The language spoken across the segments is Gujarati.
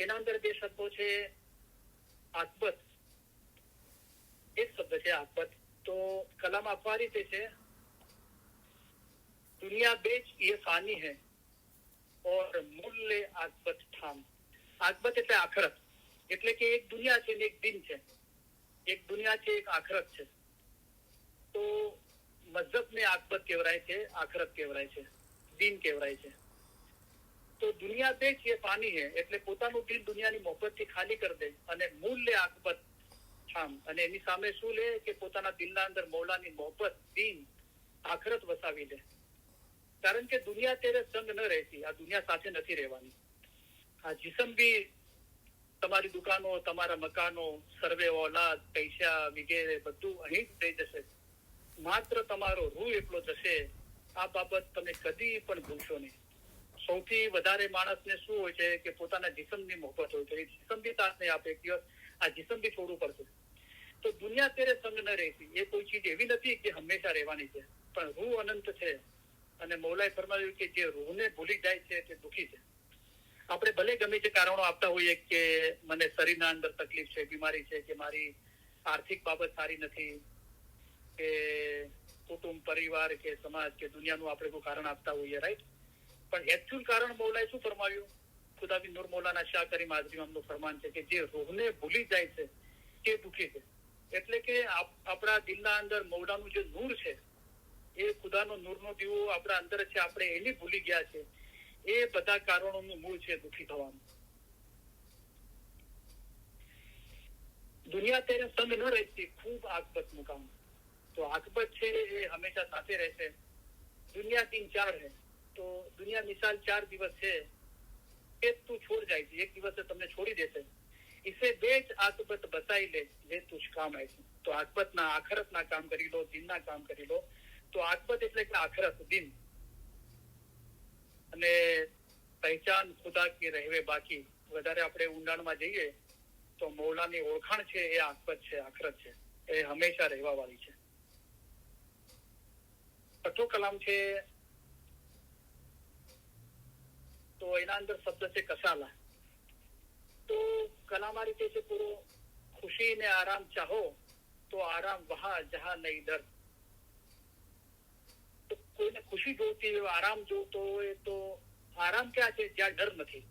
એના અંદર બે શબ્દો છે, આકબત, એક શબ્દ છે આકબત. તો કલામ આપવા રીતે છે, દુનિયા બેચ ये फानी है और मूल्य आकबत ठाम. आकबत એટલે આખરત, એટલે કે એક દુનિયા છે ને એક દિન છે, એક દુનિયા છે એક આખરત છે. તો મઝહબને આકબત કહેવાય છે, આખરત કહેવાય છે, દિન કહેવાય છે. તો દુનિયા બેચ ये फानी है એટલે પોતાનું દિલ દુનિયાની મોહબ્બતથી ખાલી કરી દે અને મૂલ્ય આકબત ઠામ, અને એની સામે શું લે કે પોતાના દિલના અંદર મૌલાની મોહબ્બત, દિન, આખરત વસાવી લે. કારણ કે દુનિયા તેરે સંગ ન રહેતી, આ દુનિયા સાથે નથી રહેવાની. આ જીસમ બી, તમારી દુકાનો, તમારા મકાનો, સર્વે ઓલાદ, પૈસા વગેરે બધું અહીં જ થઈ જશે. માત્ર તમારો રૂહ એકલો જશે. આ બાબત તમે કદી પણ ભૂલશો નહીં. સૌથી વધારે માણસને શું હોય છે કે પોતાના જીસમની મોહબ્બત હોય છે. એ જીસમ બી સાથ નહીં આપે, આ જીસમ બી છોડવું પડશે. તો દુનિયા તેરે સંગ ન રહેતી એ કોઈ ચીજ એવી નથી કે હંમેશા રહેવાની છે, પણ રૂહ અનંત છે. અને મૌલાએ ફરમાવ્યું કે જે રૂહને ભૂલી જાય છે તે દુઃખી છે. આપણે ભલે ગમે તે કારણો આપતા હોઈએ કે મને શરીરના અંદર તકલીફ છે, બીમારી છે, કે મારી આર્થિક બાબત સારી નથી, કે કુટુંબ, પરિવાર, કે સમાજ, કે દુનિયાનું આપણે કોઈ કારણ આપતા હોઈએ, રાઈટ. પણ એકચ્યુઅલ કારણ મૌલાએ શું ફરમાવ્યું? ખુદાબી નૂર મૌલાના શાહ કરીમ આઝમી અમનું ફરમાન છે કે જે રૂહને ભૂલી જાય છે તે દુઃખી છે. એટલે કે આપણા દિલના અંદર મૌલાનું જે નૂર છે, એ ખુદાનો નૂરનો દીવો આપણા અંદર છે, આપણે એની ભૂલી ગયા છે. એ બધા કારણોનું મૂળ છે દુઃખી થવાનું. દુનિયા તેરે સંગ ન રહેતી ખૂબ આકબત મુકામ. તો આકબત છે એ હંમેશા સાથે રહેશે. દુનિયા 3-4 है, તો દુનિયા મિસાલ 4 દિવસ છે, એક તું છોડ જાય છે, એક દિવસે તમને છોડી દેશે. इसे बेच आकबत बसाई ले ये तुझ काम है. તો આકબતના, આખરતના કામ કરી લો, દિનના કામ કરી લો. તો આકબત એટલે કે આખરત, દિન, અને પહેચાન ખુદા કી રહેવે બાકી. વધારે આપણે ઊંડાણમાં જઈએ તો મૌલાની ઓળખાણ છે એ આકબત છે, આખરત છે, એ હંમેશા રહેવા વાળી છે. છઠ્ઠો કલામ છે, તો એના અંદર શબ્દ છે કસાલા. તો કલામ આ રીતે છે પૂરો, ખુશી ને આરામ ચાહો તો આરામ વહા જહા નહીં ડર. તો કોઈને ખુશી જોઈતી હોય, આરામ જોતો હોય, તો આરામ ક્યાં છે? જ્યાં ડર નથી.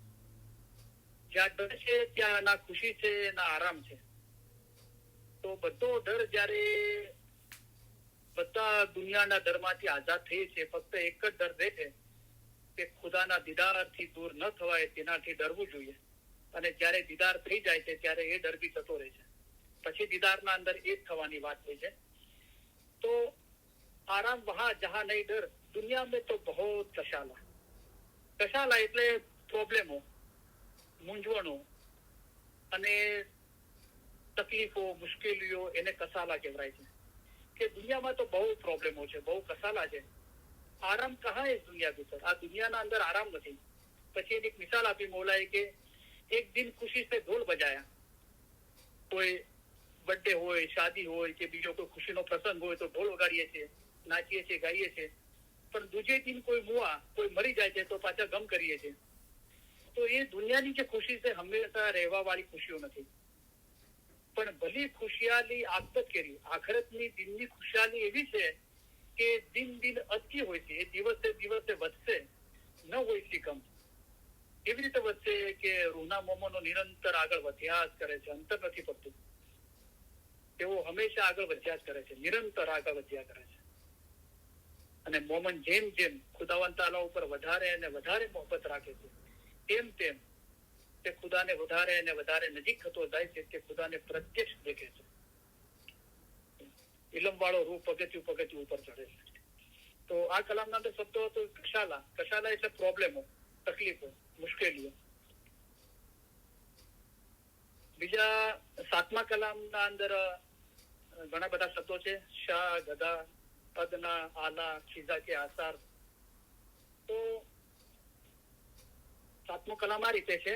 જ્યાં ડર છે ત્યાં ના ખુશી છે ના આરામ છે. તો બધો ડર જયારે બધા દુનિયાના ડરમાંથી આઝાદ થઈ છે, ફક્ત એક જ ડર રહે છે કે ખુદાના દીદારથી દૂર ન થવાય, તેનાથી ડરવું જોઈએ. અને જયારે દીદાર થઈ જાય છે ત્યારે એ ડર બી જતો રહે છે. પછી દીદારના અંદર એ જ થવાની વાત હોય છે. તો આરામ વહા જહા નહીં ડર. દુનિયા મેં તો બહોત કશાલા. કશાલા એટલે પ્રોબ્લેમો, મૂંઝવણો અને તકલીફો, મુશ્કેલીઓ, એને કસાલા કહેવાય છે. કે દુનિયામાં તો બહુ પ્રોબ્લેમો છે, બહુ કસાલા છે. આરામ કહા હે દુનિયા ભીતર? આ દુનિયાના અંદર આરામ નથી. પછી એની એક મિસાલ આપી મૌલાએ કે એક દિન ખુશી સે ઢોલ બજાયા. કોઈ બર્થડે હોય, શાદી હોય, કે બીજો કોઈ ખુશીનો પ્રસંગ હોય તો ઢોલ વગાડીએ છીએ, નાચીએ છીએ, ગાઈએ છીએ. પણ દૂજે દિન કોઈ મુઆ, કોઈ મરી જાય છે તો પાછા ગમ કરીએ છીએ. તો એ દુનિયાની જે ખુશી છે હંમેશા રહેવા વાળી ખુશીઓ નથી. પણ ભલી ખુશિયાલી આકબત કરી, આખરતની દિનની ખુશિયાલી એવી છે કે દિન દિન અટકી હોય છે, એ દિવસે દિવસે વધશે, ન હોય સી કમ. એવી રીતે વધશે કે રૂહના મોમનો નિરંતર આગળ વધ્યા જ કરે છે, અંતર નથી પડતું. તેઓ હંમેશા આગળ વધ્યા જ કરે છે, નિરંતર આગળ વધ્યા કરે છે. અને મોમન જેમ જેમ ખુદાવંત તાલા ઉપર વધારે અને વધારે મોહબ્બત રાખે છે, તેમ તેમ તે ખુદાને વધારે અને વધારે નજીક થતો જાય છે, તે ખુદાને પ્રત્યક્ષ દેખે છે. ઇલમ વાળો રૂહ પગથિયું પગથિયું ઉપર ચડે છે. તો આ કલામના અંદર શબ્દો હતો કશાલા. કશાલા એટલે પ્રોબ્લેમો, તકલીફો, મુશ્કેલીઓ. બીજા 7મા કલામના અંદર ઘણા બધા શબ્દો છે, શાહ, ગદા, અદના, આલા, ખીઝા કે આસાર. તો 7મો કલામ આ રીતે છે,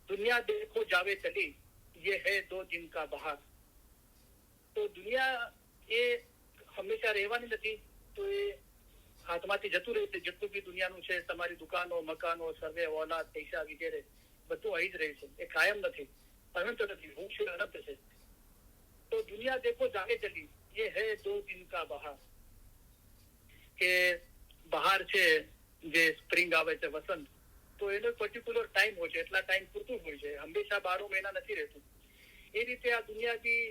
દુનિયા દેખો જાવે ચલી ये है 2 दिन का बहार. તો દુનિયા એ હંમેશા રહેવાની નથી. તો એ હાથમાંથી જતું રહેશે. જેટલું બી દુનિયાનું છે, તમારી દુકાનો, મકાનો, સર્વે ઓલાદ, પૈસા વગેરે, બધું અહીં જ રહે છે, એ કાયમ નથી, અનંત નથી, હું છે અનંત છે. તો દુનિયા દેખો જાગે ચલી, ये है 2 दिन का बहार. કે બહાર છે જે સ્પ્રિંગ આવે છે, વસંત, તો એનો પર્ટિક્યુલર ટાઈમ હોય છે, એટલા ટાઈમ પૂરતું હોય છે, હંમેશા 12 મહિના નથી રહેતું. એ રીતે આ દુનિયા બી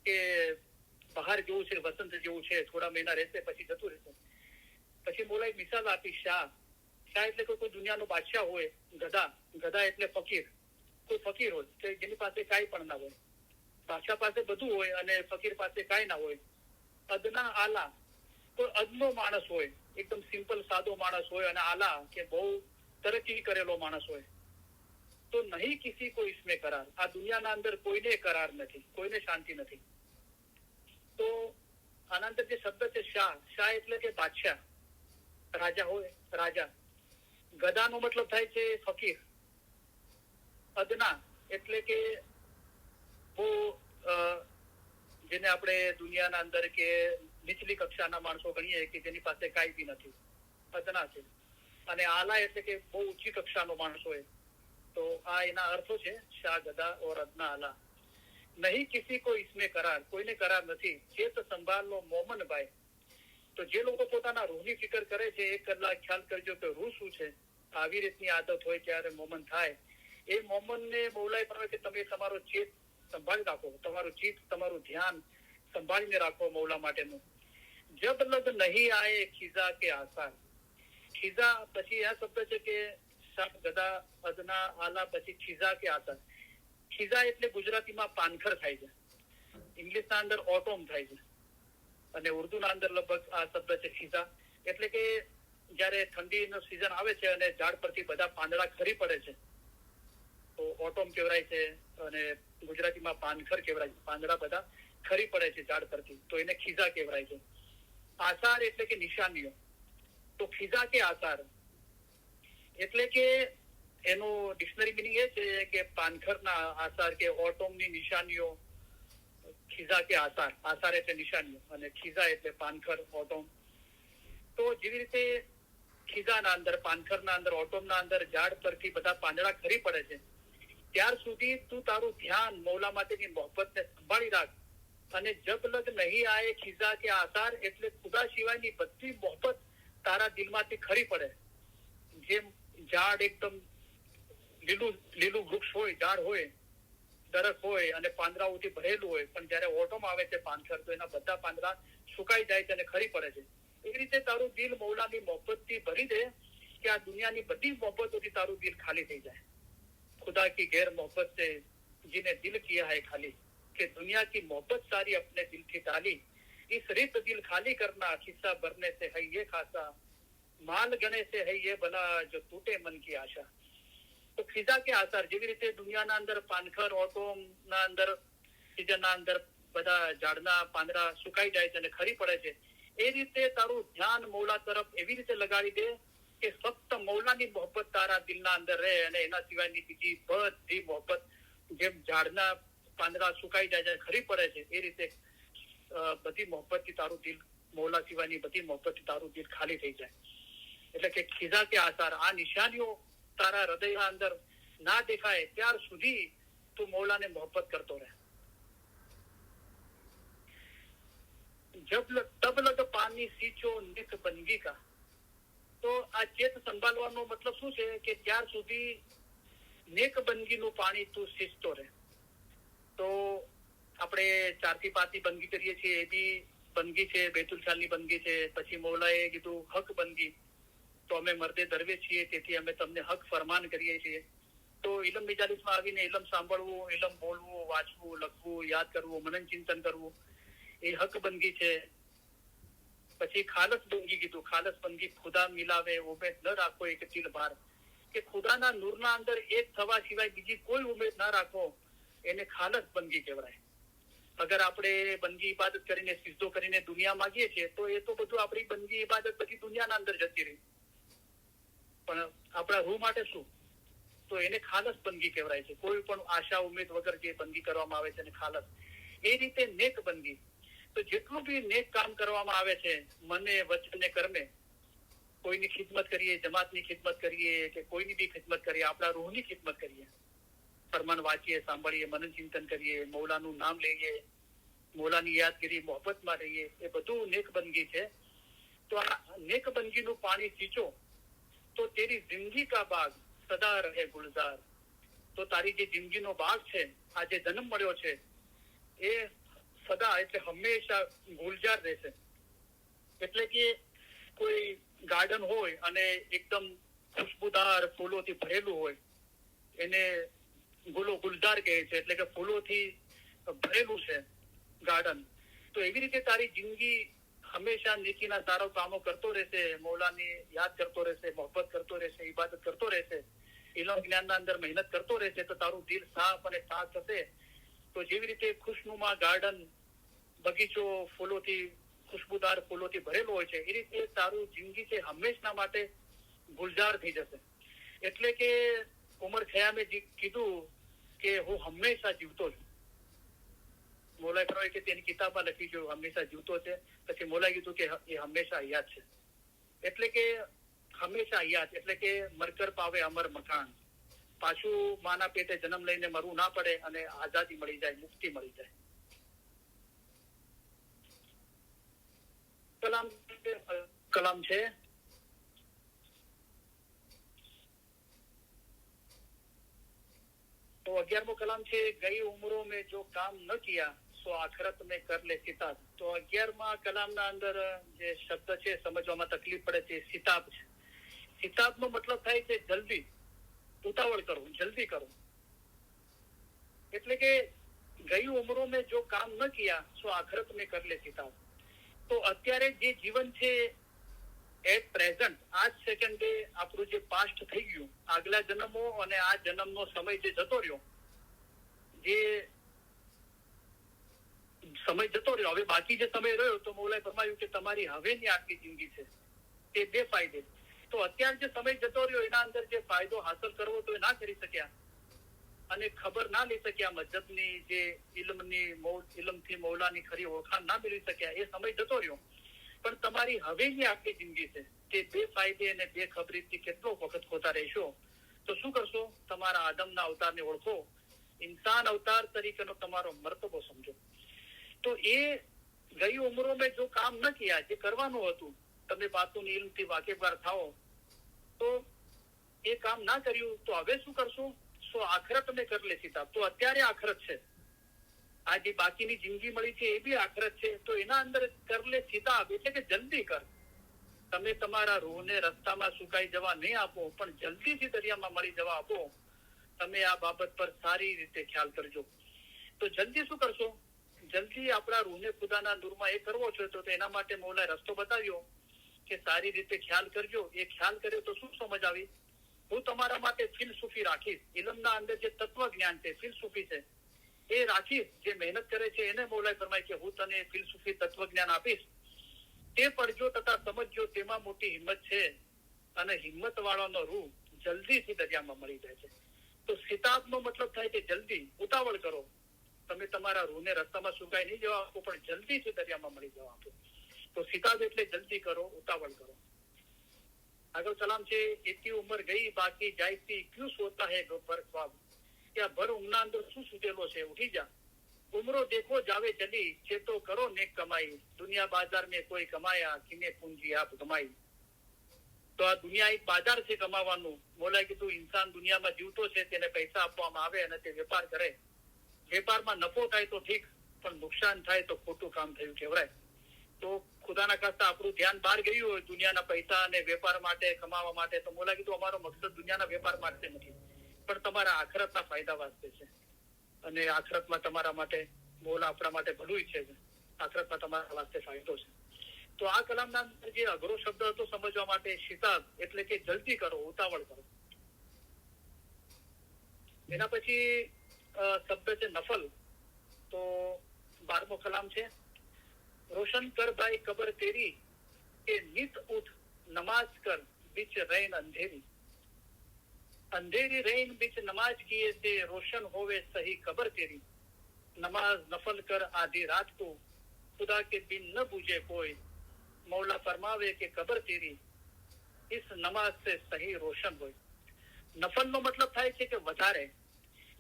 કે બહાર જેવું છે, વસંત જેવું છે, થોડા મહિના રહેશે પછી જતું રહેશે. પછી મોલા એક મિસાલ આપી, શાહ. શાહ એટલે કોઈ દુનિયાનો બાદશાહ હોય, ગધા. ગધા એટલે ફકીર. કોઈ ફકીર હોય કે જેની પાસે કાંઈ પણ ના હોય. બાદશાહ પાસે બધું હોય અને ફકીર પાસે કાંઈ ના હોય. અદના આલા, કોઈ અદનો માણસ હોય, એકદમ સિમ્પલ સાદો માણસ હોય, અને આલા કે બહુ તરક્કી કરેલો માણસ હોય. તો નહીં કિસી કો ઇસમે કરાર. આ દુનિયાના અંદર કોઈને કરાર નથી, કોઈને શાંતિ નથી. તો આના અંદર જે શબ્દ છે શાહ, શાહ એટલે કે બાદશાહ, રાજા હોય, રાજા. ગધાનો મતલબ થાય છે ફકીર. અદના એટલે કે બહુ જેને આપણે દુનિયાના અંદર કે નીચલી કક્ષાના માણસો ગણીએ કે જેની પાસે કાંઈ બી નથી, અદના છે. અને આલા એટલે કે બહુ ઊંચી કક્ષાનો માણસ હોય. તો આ એના અર્થો છે, શાહ, ગધા ઓર અદના, આલા. નહીં કિસી કો ઇસમે કરાર, કોઈને કરાર નથી. ચેત સંભાળનો મોમન ભાઈ. તો જે લોકો પોતાના રૂહની ફિકર કરે છે, એક કલાક ખ્યાલ કરજો કે રૂહ શું છે. આવી રીતની આદત હોય ત્યારે મોમન થાય. એ મોમનને મૌલાએ કહ્યું કે તમે તમારો ચેત સંભાળી રાખો, તમારું ચિત્ત, તમારું ધ્યાન સંભાળીને રાખો મૌલા માટેનું. જબ લગ નહીં આએ ખીઝા કે આસાર. ખીઝા પછી આ શબ્દ છે કે શાહ, ગધા, અદના, આલા, પછી ખીઝા કે આસાર. ખીઝા એટલે ગુજરાતીમાં પાનખર થાય છે, ઇંગ્લિશના અંદર ઓટોમ થાય છે, અને ઉર્દુના અંદર લગભગ આ શબ્દ છે ખીઝા. એટલે કે જયારે ઠંડીનો સિઝન આવે છે અને ઝાડ પરથી બધા પાંદડા ખરી પડે છે, તો ઓટોમ કહેવાય છે, અને ગુજરાતીમાં પાનખર કહેવાય છે. પાંદડા બધા ખરી પડે છે ઝાડ પરથી, તો એને ખીઝા કહેવાય છે. આસાર એટલે કે નિશાનીઓ. તો ખીઝા કે આસાર એટલે કે એનો ડિક્શનરી મિનિંગ એ છે કે પાનખરના આસાર કે ઓટોમની નિશાનીઓ. ખીઝા કે આસાર, આસાર એટલે નિશાનીઓ અને ખીઝા એટલે પાનખર, ઓટોમ. તો જેવી રીતે ખીઝાના અંદર, પાનખરના અંદર, ઓટોમના અંદર ઝાડ પરથી બધા પાંદડા ખરી પડે છે, ત્યાર સુધી તું તારું ધ્યાન મૌલા માટેની મોહબ્બતને સંભાળી રાખ. અને જબ લગ નહીં આએ ખીઝા કે આસાર એટલે ખુદા સિવાયની બધી મોહબ્બત તારા દિલમાંથી ખરી પડે. જેમ ઝાડ એકદમ લીલું વૃક્ષ હોય, ઝાડ હોય, દરખ હોય અને પાંદડાઓથી ભરેલું હોય, પણ જયારે ઓટોમ આવે છે પાનખર, તો એના બધા પાંદડા સુકાઈ જાય છે અને ખરી પડે છે. એવી રીતે તારું દિલ મૌલાની મોહબ્બતથી ભરી દે કે આ દુનિયાની બધી મોહબ્બતોથી તારું દિલ ખાલી થઈ જાય. खुदा की गैर मोहब्बत से जिन्हें दिल किया है खाली, कि दुनिया की मोहब्बत सारी अपने दिल की डाली, इस रित दिल खाली करना खिस्सा भरने से है ये खासा, माल गणे से है ये भला जो टूटे मन की आशा. તો ખીઝા કે આસાર, જેવી રીતે દુનિયાના અંદર પાનખર, ઓટોમના અંદર, સીઝનના અંદર બધા ઝાડના પાંદડા સુકાઈ જાય છે અને ખરી પડે છે, એ રીતે તારું ધ્યાન મૌલા તરફ એવી રીતે લગાડી દે કે ફક્ત મૌલાની મોહબ્બત તારા દિલના અંદર રહે, અને એના સિવાયની બીજી બધી મોહબ્બત જેમ ઝાડના પાંદડા સુકાઈ જાય છે, ખરી પડે છે, એ રીતે બધી મોહબ્બતથી તારું દિલ, મૌલા સિવાયની બધી મોહબ્બતથી તારું દિલ ખાલી થઈ જાય. એટલે કે ખીઝા કે આસાર, આ નિશાનીઓ તારા હૃદયના અંદર ના દેખાય ત્યાર સુધી તું મૌલાને મોહબ્બત કરતો રહે. જબ તબ લગ પાની સીંચો નિત બંદગી કા. તો આ ચેત સંભાળવાનો મતલબ શું છે કે ત્યાર સુધી નેક બંદગીનું પાણી તું સીંચતો રહે. તો આપણે 4 થી 5 ની બંદગી કરીએ છીએ, એ બી બંદગી છે, બેતુલ ખ્યાલની બંદગી છે. પછી મૌલાએ કીધું હક બંદગી, તો અમે મર્દે દરવે છીએ, તેથી અમે તમને હક ફરમાન કરીએ છીએ. તો ઇલમ મિજાલિસમાં આવીને ઇલમ સાંભળવું, ઇલમ બોલવું, વાંચવું, લખવું, યાદ કરવું, મનન ચિંતન કરવું, એ હક બંદગી છે. પછી ખાલસ બંદગી કીધું, ખાલસ બંદગી, ખુદા મિલાવે ઉમેદ ન રાખો એક તિલ ભાર, કે ખુદાના નૂરના અંદર એક થવા સિવાય બીજી કોઈ ઉમેદ ના રાખો, એને ખાલસ બંદગી કહેવાય. અગર આપણે બંદગી ઇબાદત કરીને, સિજદો કરીને દુનિયા માંગીએ છીએ, તો એ તો બધું આપણી બંદગી ઇબાદત બધી દુનિયાના અંદર જતી રહી. પણ આપણા રૂહ માટે શું? તો એને ખાલસ બંદગી કહેવાય છે. કોઈ પણ આશા ઉમેદ વગર જે બંદગી કરવામાં આવે છે એને ખાલસ. એ રીતે નેક બંદગી, તો જેટલું બી નેક કામ કરવામાં આવે છે મને, વચને, કર્મે, કોઈની ખિદમત કરીએ, જમાતની ખિદમત કરીએ કે કોઈની બી ખિદમત કરીએ, આપણા રૂહની ખિદમત કરીએ, ફરમાન વાંચીએ, સાંભળીએ, મનન ચિંતન કરીએ, મૌલાનું નામ લઈએ, મૌલાની યાદગીરી, મોહબ્બતમાં રહીએ, એ બધું નેકબંદગી છે. તો આ નેકબંદગીનું પાણી सींचो તો તેરી જિંદગી કા બાગ સદા રહે ગુલઝાર. તો તારી જે જિંદગીનો બાગ છે, આ જે જન્મ મળ્યો છે, એ સદા એટલે હંમેશા ગુલઝાર રહેશે. એટલે કે કોઈ ગાર્ડન હોય અને એકદમ ખુશબુદાર ફૂલોથી ભરેલું હોય, એને ગુલઝાર કહે છે, એટલે કે ફૂલોથી ભરેલું છે ગાર્ડન. તો એવી રીતે તારી જિંદગી હંમેશા નેકીના સારા કામો કરતો રહેશે, મૌલાની યાદ કરતો રહેશે, મોહબ્બત કરતો રહેશે, ઇબાદત કરતો રહેશે, ઇલમ જ્ઞાનના અંદર મહેનત કરતો રહેશે, તો તારું દિલ સાફ અને સાફ થશે. તો જેવી રીતે ખુશનુમા ગાર્ડન, બગીચો ફૂલોથી, ખુશબુદાર ફૂલોથી ભરેલો હોય છે, એ રીતે તારું જિંદગી છે હંમેશના માટે ગુલઝાર થઈ જશે. એટલે કે ઉમર ખયામે કીધું કે હું હંમેશા જીવતો છું. મોલાએ ફરમાવ્યું કે તેની કિતાબમાં લખી છે હંમેશા જીવતો છે. પછી મોલાએ કીધું કે એ હંમેશા હયાત છે. એટલે કે હંમેશા હયાત એટલે કે મરકર પાવે અમર મકાન. પાછું માના પેટે જન્મ લઈને મરવું ના પડે અને આઝાદી મળી જાય, મુક્તિ મળી જાય. કલામ છે તો 11મો કલામ છે, ગઈ ઉમરો મેં જો કામ ન કિયા સો આખરત મેં કર લે સિતાબ. તો 11મા કલામના અંદર જે શબ્દ છે સમજવામાં તકલીફ પડે છે, સિતાબ છે. સિતાબનો મતલબ થાય છે જલ્દી, ઉતાવળ કરવું, જલ્દી કરવું. એટલે કે ગઈ ઉમરો મેં જો કામ ન કિયા સો આખરત મેં કર લે સિતાબ. તો અત્યારે જે જીવન છે એટ પ્રેઝન્ટ, આજ સેકન્ડે આપણું જે પાસ્ટ થઈ ગયું, આગલા જન્મો અને આ જન્મનો સમય જે જતો રહ્યો, જે સમય જતો રહ્યો, હવે બાકી જે સમય રહ્યો, તો મૌલાએ ફરમાવ્યું કે તમારી હવેની આટલી જિંદગી છે તે બે ફાયદે. તો અત્યારે જે સમય જતો રહ્યો એના અંદર જે ફાયદો હાંસલ કરવો તો એ ના કરી શક્યા અને ખબર ના લઈ શક્યા, મજહબની જે ઇલમથી મૌલાની ખરી ઓળખાણ ના મેળવી શક્યા, એ સમય જતો રહ્યો. પણ તમારી હવેની આખી જિંદગી છે તે બે ફાયદે અને બે ખબરીથી કેટલો વખત ખોતા રહેશો. તો શું કરશો? તમારા આદમના અવતારને ઓળખો, ઇન્સાન અવતાર તરીકેનો તમારો મર્તબો સમજો. તો એ ગઈ ઉમરો મેં જો કામ ન કિયા, જે કરવાનું હતું, તમે બાતોની ઇલ્મથી વાકેફવાર થાઓ, તો એ કામ ના કર્યું, તો હવે શું કરશો? સો આખરત મેં કર લે સિતાબ. તો અત્યારે આખરત છે, આ જે બાકીની જિંદગી મળી છે એ બી આખરત છે. તો એના અંદર કર લે સિતાબ એટલે કે જલ્દી કર. તમે તમારા રૂહને રસ્તામાં સુકાઈ જવા નહીં આપો, પણ જલ્દીથી દરિયામાં મળી જવા આપો. તમે આ બાબત પર સારી રીતે ખ્યાલ કરજો. તો જલ્દી શું કરશો? જલ્દી આપણા રૂહને ખુદાના નૂરમાં એ કરવો છે, તો એના માટે મૌલાએ રસ્તો બતાવ્યો કે સારી રીતે ખ્યાલ કરજો. એ ખ્યાલ કર્યો તો શું સમજ આવી? હું તમારા માટે ફિલસૂફી રાખીશ. ઇલમના અંદર જે તત્વ જ્ઞાન છે, ફિલસૂફી છે, એ રાખીશ. જે મહેનત કરે છે એને મૌલાએ ફરમાય કે હું તને ફિલસૂફી તત્વ જ્ઞાન આપીશ. તે પડજો તથા સમજજો, તેમાં મોટી હિંમત છે અને હિંમત વાળાનો રૂહ જલ્દીથી દરિયામાં મળી જાય છે. તો સિતાબનો મતલબ થાય કે જલ્દી, ઉતાવળ કરો. તમે તમારા રૂહને રસ્તામાં સુકાઈ નહીં જવા આપો, પણ જલ્દીથી દરિયામાં મળી જવા આપો. તો સિતાબ એટલે જલ્દી કરો, ઉતાવળ કરો. આગળ કલામ છે, એથી ઉંમર ગઈ બાકી જાયતી ક્યું સોતા હે ભર ખ્વાબ. ત્યાં ભર ઊંઘના અંદર શું સુતેલો છે, ઉઠી જા. ઉમરો દેખો જાવે ચલી, છે તો કરો નેક કમાઈ. દુનિયા બાજાર મેં કોઈ કમાયા, કિને પૂંજી આપ કમાઈ. તો આ દુનિયા એક બાજાર છે કમાવાનું. મોલાએ કીધું ઇન્સાન દુનિયામાં જીવતો છે, તેને પૈસા આપવામાં આવે અને તે વેપાર કરે. વેપારમાં નફો થાય તો ઠીક, પણ નુકસાન થાય તો ખોટું કામ થયું કહેવાય. તો ખુદાના ખાસ્તા આપણું ધ્યાન બહાર ગયું હોય દુનિયાના પૈસા અને વેપાર માટે, કમાવા માટે, તો મોલા કીધું અમારો મકસદ દુનિયાના વેપાર માટે નથી, પણ તમારા આખરતના ફાયદા વાસ્તે છે. અને આખરતમાં તમારા માટે મોલા આપણા માટે ભલું ઈચ્છે છે. આખરતમાં તમારા વાસ્તે ફાયદો છે. તો આ કલામના અંદર જે અઘરો શબ્દ હતો સમજવા માટે, શિતાબ એટલે કે જલ્દી કરો, ઉતાવળ કરો. એના પછી શબ્દ છે નફલ. તો 12મો કલામ છે, રોશન કર ભાઈ કબર તેરી કે નિત ઉઠ નમાજ કર beach rain Andheri. Andheri rain beach નમાજ કિए से रोशन होवे सही कबर तेरी. नमाज नफल कर आधी रात को खुदा के बिन न बूझे कोई. मौला फरमावे के कबर तेरी इस नमाज से सही रोशन હોય. નફલનો મતલબ થાય છે કે વધારે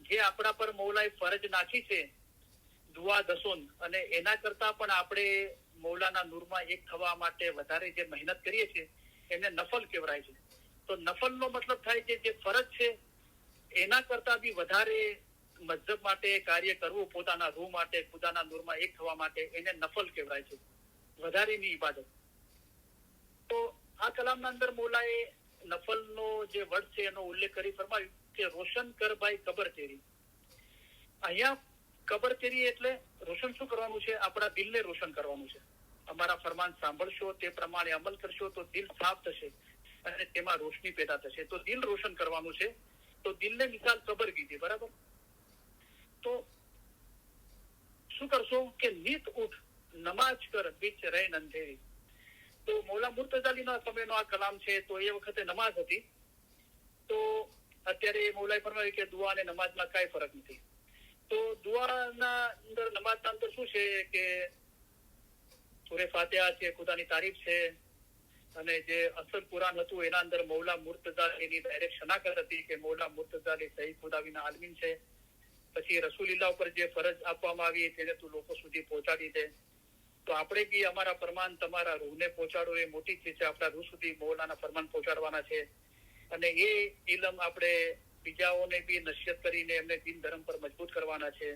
જે આપણા પર મૌલાએ ફરજ નાખી છે દુઆ દસોન, અને એના કરતા પણ આપણે મૌલાના નૂરમાં એક થવા માટે વધારે જે મહેનત કરીએ છીએ એને નફલ કહેવાય છે. તો નફલનો મતલબ થાય છે જે ફરજ છે એના કરતા બી વધારે મજહબ માટે કાર્ય કરવું, પોતાના રૂહ માટે, ખુદાના નૂરમાં એક થવા માટે, એને નફલ કહેવાય છે, વધારેની ઇબાદત. તો આ કલામના અંદર મૌલાએ નફલનો જે વર્ડ છે એનો ઉલ્લેખ કરી ફરમાવ્યું કે રોશન કર ભાઈ કબર તેરી. અહીંયા કબર તેરી એટલે રોશન શું કરવાનું છે? આપણા દિલને રોશન કરવાનું છે. અમારા ફરમાન સાંભળશો, તે પ્રમાણે અમલ કરશો તો દિલ સાફ થશે અને તેમાં રોશની પેદા થશે. તો દિલ રોશન કરવાનું છે. તો દિલને મિસાલ કબર કીધી, બરાબર? તો શું કરશો કે નીત ઉઠ, નમાજ કર, બીચ રહીન અંધેરી. તો મૌલા મુર્તઝાલીના સમયનો આ કલામ છે. તો એ વખતે નમાઝ હતી. તો અત્યારે મૌલાએ ફરમાવ્યું કે દુઆ અને નમાઝમાં કાંઈ ફરક નથી. તો દુઆના અંદર, નમાઝના અંદર શું છે કે સૂરે ફાતિહા છે, ખુદાની તારીફ છે, અને જે અસલ કુરાન હતું એના અંદર મૌલા મુર્તઝાલીની ડાયરેક્ટ શનાખત હતી કે મૌલા મુર્તઝાલી સહી ખુદાવીના આલમીન છે. પછી રસૂલિલ્લાહ ઉપર જે ફરજ આપવામાં આવી તેને તું લોકો સુધી પહોંચાડી દે. તો આપણે બી અમારા ફરમાન તમારા રૂહને પહોંચાડો એ મોટી ચીજ છે. આપણા રૂહ સુધી મૌલાના ફરમાન પહોંચાડવાના છે. અને એ ઇલમ આપણે બીજાઓને બી નસીહત કરીને એમને દીન ધર્મ પર મજબૂત કરવાના છે.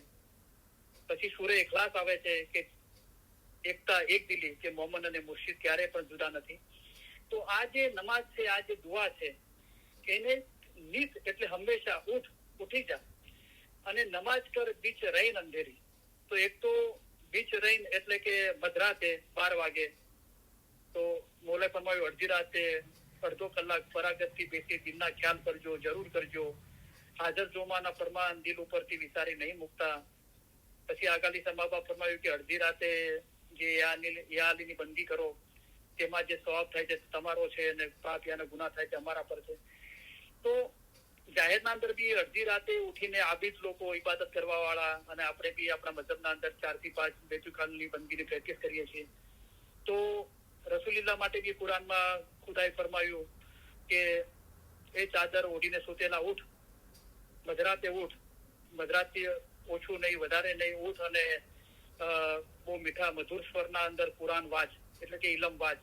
પછી સૂરે ઇખલાસ આવે છે કે એકતા એક દિલી, કે મોમન અને મુર્શિદ ક્યારે પણ જુદા નથી. તો આ જે નમાજ છે, આ જે દુઆ છે, એને નીત એટલે હંમેશા ઉઠી જા અને નમાજ કર બીચ રહીન અંધેરી. તો એક તો બીચ રહીન એટલે કે મધરાતે 12 વાગે, તો મૌલાએ ફરમાવ્યું અડધી રાતે અડધો કલાક ફરાગતથી બેસી દિલના ખ્યાલ કરજો, જરૂર કરજો. હાજર જોમાના ફરમાન દિલ ઉપરથી વિચારી નહીં મૂકતા. પછી આગાલી સમાબા ફરમાવ્યું કે અડધી રાતે જે યા અલીની બંદી કરો, તેમાં જે સવાબ થાય છે તમારો છે, અને પાપ યાના ગુનાહ થાય છે અમારા પર છે. તો જાહેરના અંદર બી અડધી રાતે ઉઠીને આબિદ લોકો, ઇબાદત કરવા વાળા, અને આપણે બી આપણા મજહબના અંદર 4 થી 5 બેતુખાલની બંદગીની પ્રેક્ટિસ કરીએ છીએ. તો રસૂલિલ્લાહ માટે બી કુરાનમાં ખુદાએ ફરમાયું કે એ ચાદર ઓઢીને સુતેલા ઉઠ, મધરાતે ઉઠ, મધરાતથી ઓછું નહીં, વધારે નહીં, ઉઠ અને બહુ મીઠા મધુર સ્વરના અંદર કુરાન વાંચ, એટલે કે ઇલમ વાંચ.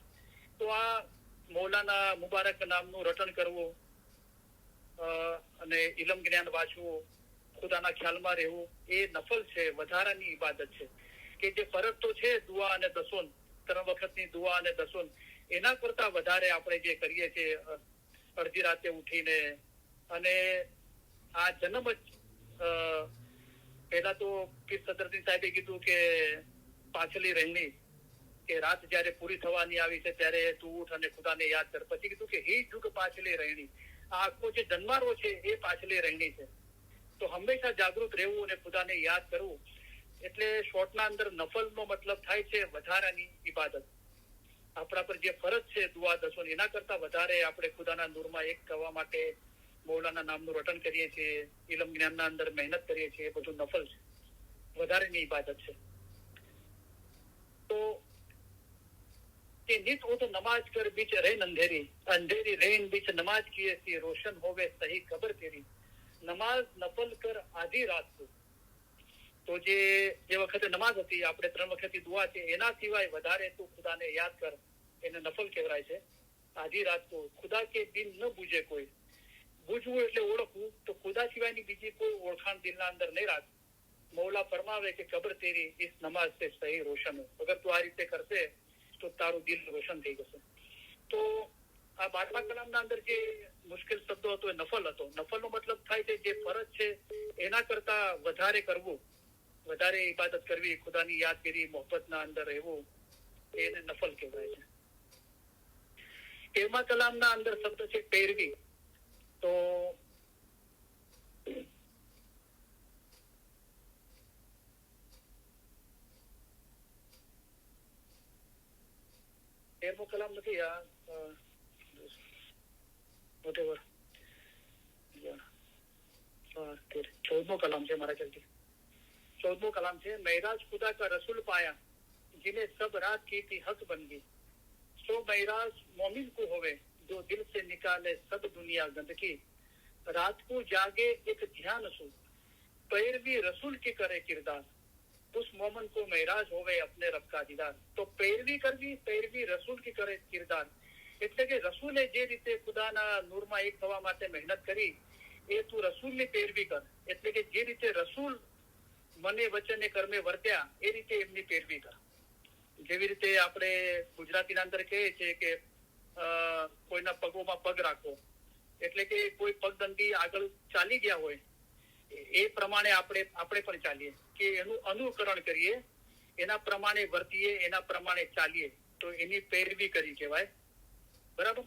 તો આ મૌલાના મુબારક નામનું રટણ કરવું અને ઇલમ જ્ઞાન વાંચવું, ખુદાના ખ્યાલમાં રહેવું, એ નફલ છે, વધારાની ઇબાદત છે. કે જે ફરજ તો છે દુઆ અને દસોન, 3 વખતની દુઆ અને દસોન, એના કરતા વધારે આપણે જે કરીએ છીએ અડધી રાતે ઉઠીને. અને આ જન્મ જ પહેલા તો પીર સદરુદ્દીન સાહેબે કીધું કે પાછલી રહેણી, કે રાત જયારે પૂરી થવાની આવી છે ત્યારે તું ઉઠ અને ખુદાને યાદ કર. પછી કીધું કે હી જુગ પાછલી રહેણી, આ આખો જે જન્મારો છે એ પાછલી રહેણી છે. તો હંમેશા જાગૃત રહેવું અને ખુદાને યાદ કરવું. એટલે શોર્ટના અંદર નફલનો મતલબ થાય છે વધારાની ઇબાદત. આપણા પર જે ફરજ છે દુઆ દસોન, એના કરતા વધારે આપણે ખુદાના નૂરમાં એક થવા માટે મૌલાના નામનું રટન કરીએ છીએ, ઇલમ જ્ઞાનના અંદર મહેનત કરીએ છીએ, એ બધું નફલ છે, વધારેની ઇબાદત છે. તો કે નિત ઉઠ નમાજ કર બીચ રેન અંધેરી, અંધેરી રેન બીચ નમાજ કિए सी रोशन होवे सही खबर तेरी. નમાઝ નફલ કર આધી રાત કો. તો જે વખતે નમાઝ હતી, આપણે 3 વખતની દુઆ છે, એના સિવાય વધારે તું ખુદાને યાદ કર, એને નફલ કહેવાય છે. આધી રાત કો ખુદા કે બિન ન બુજે કોઈ. બુજવું એટલે ઓળખવું. તો ખુદા સિવાયની બીજી કોઈ ઓળખાણ દિલના અંદર નહીં રાખ. મૌલા ફરમાવે કે કબર તેરી ઇસ નમાઝ સે સહી રોશન હો. અગર તું આ રીતે કરશે તો તારું દિલ રોશન થઈ જશે. તો આ 12મા કલામના અંદર જે મુશ્કેલ શબ્દો હતો એ નફલ હતો. નફલનો મતલબ થાય છે જે ફરજ છે એના કરતા વધારે કરવું, વધારે ઇબાદત કરવી, ખુદાની યાદગીરી, મોહબ્બતના અંદર રહેવું, એને નફલ કહેવાય છે. 13મા કલામના અંદર શબ્દ છે પેરવી. તો કલામ નથી આ whatever 14મો કલામ છે મારા ખ્યાલથી. 14મો कलाम છે महराज खुदा का रसूल पाया जिन्हें सब रात की थी हक बन गई. सो महराज मोमिन को होवे जो दिल से निकाले सब दुनिया गंदगी, रात को जागे एक ध्यान सु, पैरवी रसूल की करे किरदार, उस मोमन को मेराज होवे अपने रब का दीदार. તો पैरवी કરવી, पैरवी રસૂલ की કરે કિરદાર, એટલે કે રસૂલે જે રીતે ખુદાના નૂરમાં એક થવા માટે મહેનત કરી, એ તું રસૂલની પેરવી કર. એટલે કે જે રીતે રસૂલ મને વચને કર્મે વર્ત્યા, એ રીતે એમની પેરવી કર. જેવી રીતે આપણે ગુજરાતીના અંદર કહીએ છીએ કે કોઈના પગોમાં પગ રાખો, એટલે કે કોઈ પગદંડી આગળ ચાલી ગયા હોય એ પ્રમાણે આપણે પણ ચાલીએ, કે એનું અનુકરણ કરીએ, એના પ્રમાણે વર્તીએ, એના પ્રમાણે ચાલીએ, તો એની પેરવી કરી કહેવાય. બરાબર?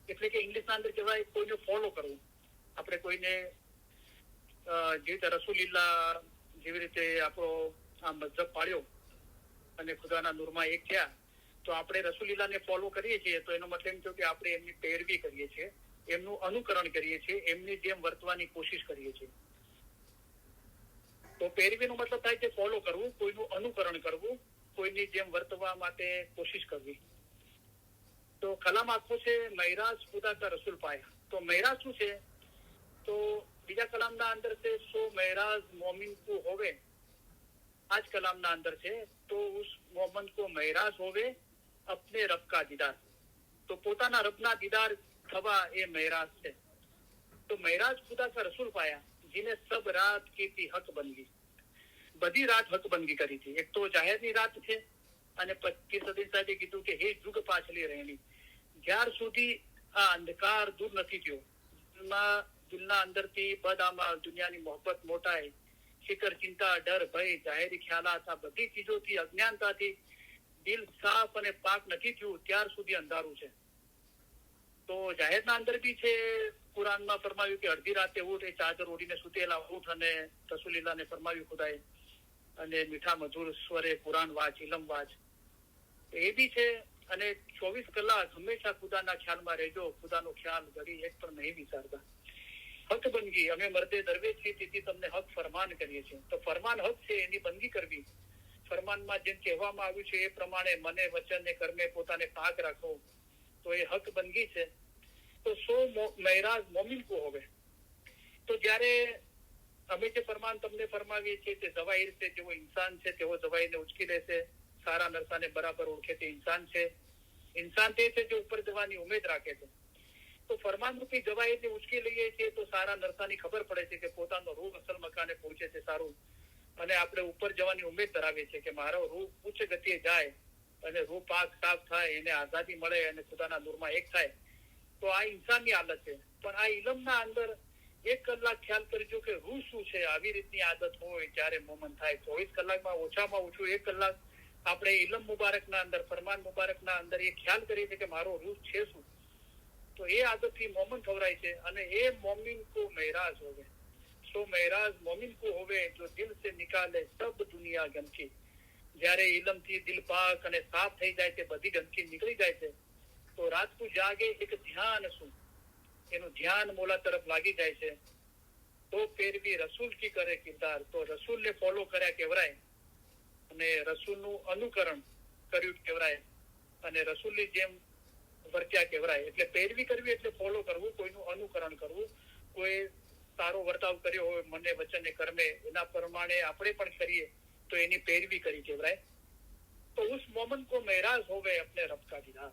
એટલે કે ઇંગ્લિશના અંદર કહેવાય કોઈને ફોલો કરવું. આપણે કોઈને જે રીતે રસૂલિલ્લાહ જેવી રીતે આપણો આ મઝહબ પાડ્યો અને ખુદાના નૂરમાં એક થયા, તો આપણે રસૂલિલ્લાહને ફોલો કરીએ છીએ, તો એનો મતલબ એમ થયો કે આપણે એમની પેરવી કરીએ છીએ, એમનું અનુકરણ કરીએ છીએ, એમની જેમ વર્તવાની કોશિશ કરીએ છીએ. તો પેરવીનો મતલબ થાય છે ફોલો કરવું, કોઈનું અનુકરણ કરવું, કોઈની જેમ વર્તવા માટે કોશિશ કરવી. તો કલામ આખો છે મહેરાજ ખુદા કા રસૂલ પાયા. તો મહેરાજ શું છે? તો બીજા કલામના અંદર છે સો મહેરાજ મોમિન કો હોવે, આજ કલામના અંદર છે તો ઉસ મોમન કો મહેરાજ હોવે અપને રબ કા દીદાર. તો પોતાના રબના દીદાર થવા એ મહેરાજ છે. તો મહેરાજ ખુદા કા રસૂલ પાયા, जिन्हें सब रात की थी हक बनगी, બધી રાત હક બંદગી કરી હતી. એક તો જાહેરની રાત છે, અને 25 સદી સાથે કીધું કે હે જુગ પાછલી રહેણી, જ્યાર સુધી આ અંધકાર દૂર નથી થયો, દિલના અંદરથી બદામાં દુનિયાની મોહબ્બત મોટાઈ, ફિકર, ચિંતા, ડર, ભય, જાહેરી ખ્યાલાત, આ બધી ચીજોથી, અજ્ઞાનતાથી દિલ સાફ અને પાક નથી થયું, ત્યાર સુધી અંધારું છે. તો જાહેરના અંદર બી છે, કુરાનમાં ફરમાવ્યું કે અડધી રાતે ઉઠ, એ ચાદર ઓઢીને સુતેલા ઉઠ, અને રસૂલિલ્લાહને ફરમાવ્યું ખુદાએ, અને મીઠા મધુર સ્વરે કુરાન વાંચ, ઇલમ વાંચ, એ બી છે. અને 24 કલાક હંમેશા ખુદાના ખ્યાલમાં રહેજો, ખુદાનો ખ્યાલ ઘડી એક પણ નહીં વિચારતા. હક બંદગી, અમે મર્દે દરવેશ છીએ, તેથી તમને હક ફરમાન કરીએ છીએ. તો ફરમાન હક છે, એની બંદગી કરવી. ફરમાનમાં જેમ કહેવામાં આવ્યું છે એ પ્રમાણે મને વચન ને કર્મે પોતાને પાક રાખો, તો એ હક બંદગી છે. તો સો મહેરાજ મોમિન કો હોવે. તો જયારે અમે જે ફરમાન તમને ફરમાવીએ છીએ તે જવાહીર છે, જેવો ઇન્સાન છે તેવો જવાહીરને ઉચકી લેશે, સારા નરસાને બરાબર ઓળખે તે ઇન્સાન છે. ઇન્સાન તે છે જે ઉપર જવાની ઉમેદ રાખે છે. તો ફરમાન રૂપી જવાહીરને ઉચકી લઈએ છીએ તો સારા નરસાની ખબર પડે છે કે પોતાનો રૂહ અસલ મકાને પહોંચે છે સારું, અને આપણે ઉપર જવાની ઉમેદ ધરાવીએ છીએ કે મારો રૂહ ઉચ્ચ ગતિએ જાય અને રૂહ પાક સાફ થાય, એને આઝાદી મળે અને ખુદાના નૂરમાં એક થાય. તો આ ઇન્સાનની હાલત છે. પણ આ ઇલમના અંદર 1 કલાક ખ્યાલ કરજો કે રૂહ શું છે. આવી રીતની આદત હોય જ્યારે મોમન થાય, 24 કલાકમાં ઓછામાં ઓછું 1 કલાક આપણે ઇલમ મુબારકના અંદર, ફરમાન મુબારકના અંદર એ ખ્યાલ કરીએ છીએ કે મારો રૂહ છે શું. તો એ આદતથી મોમન ખવરાય છે. અને એ મોમિન કો મહેરાજ હોવે, સો મહેરાજ મોમિન કો હોવે જો દિલ સે નિકાલે સબ દુનિયા ગંદકી. જયારે ઇલમથી દિલ પાક અને સાફ થઈ જાય છે, બધી ગંદકી નીકળી જાય છે, તો રાત કો જાગે એક ધ્યાન શું, એનું ધ્યાન મોલા તરફ લાગી જાય છે. તો પેરવી રસૂલ કી કરે કિરદાર. તો રસૂલને ફોલો કર્યા કહેવાય, અને રસૂલનું અનુકરણ કર્યું કહેવાય, અને રસૂલની જેમ વર્ત્યા કહેવાય. એટલે પેરવી કરવી એટલે ફોલો કરવું, કોઈનું અનુકરણ કરવું. કોઈ સારો વર્તાવ કર્યો હોય મને વચને કર્મે, એના પ્રમાણે આપણે પણ કરીએ તો એની પેરવી કરી કહેવાય. તો ઉસ મોમન કો મહેરાજ હોવે અપને રબ કા દીદાર.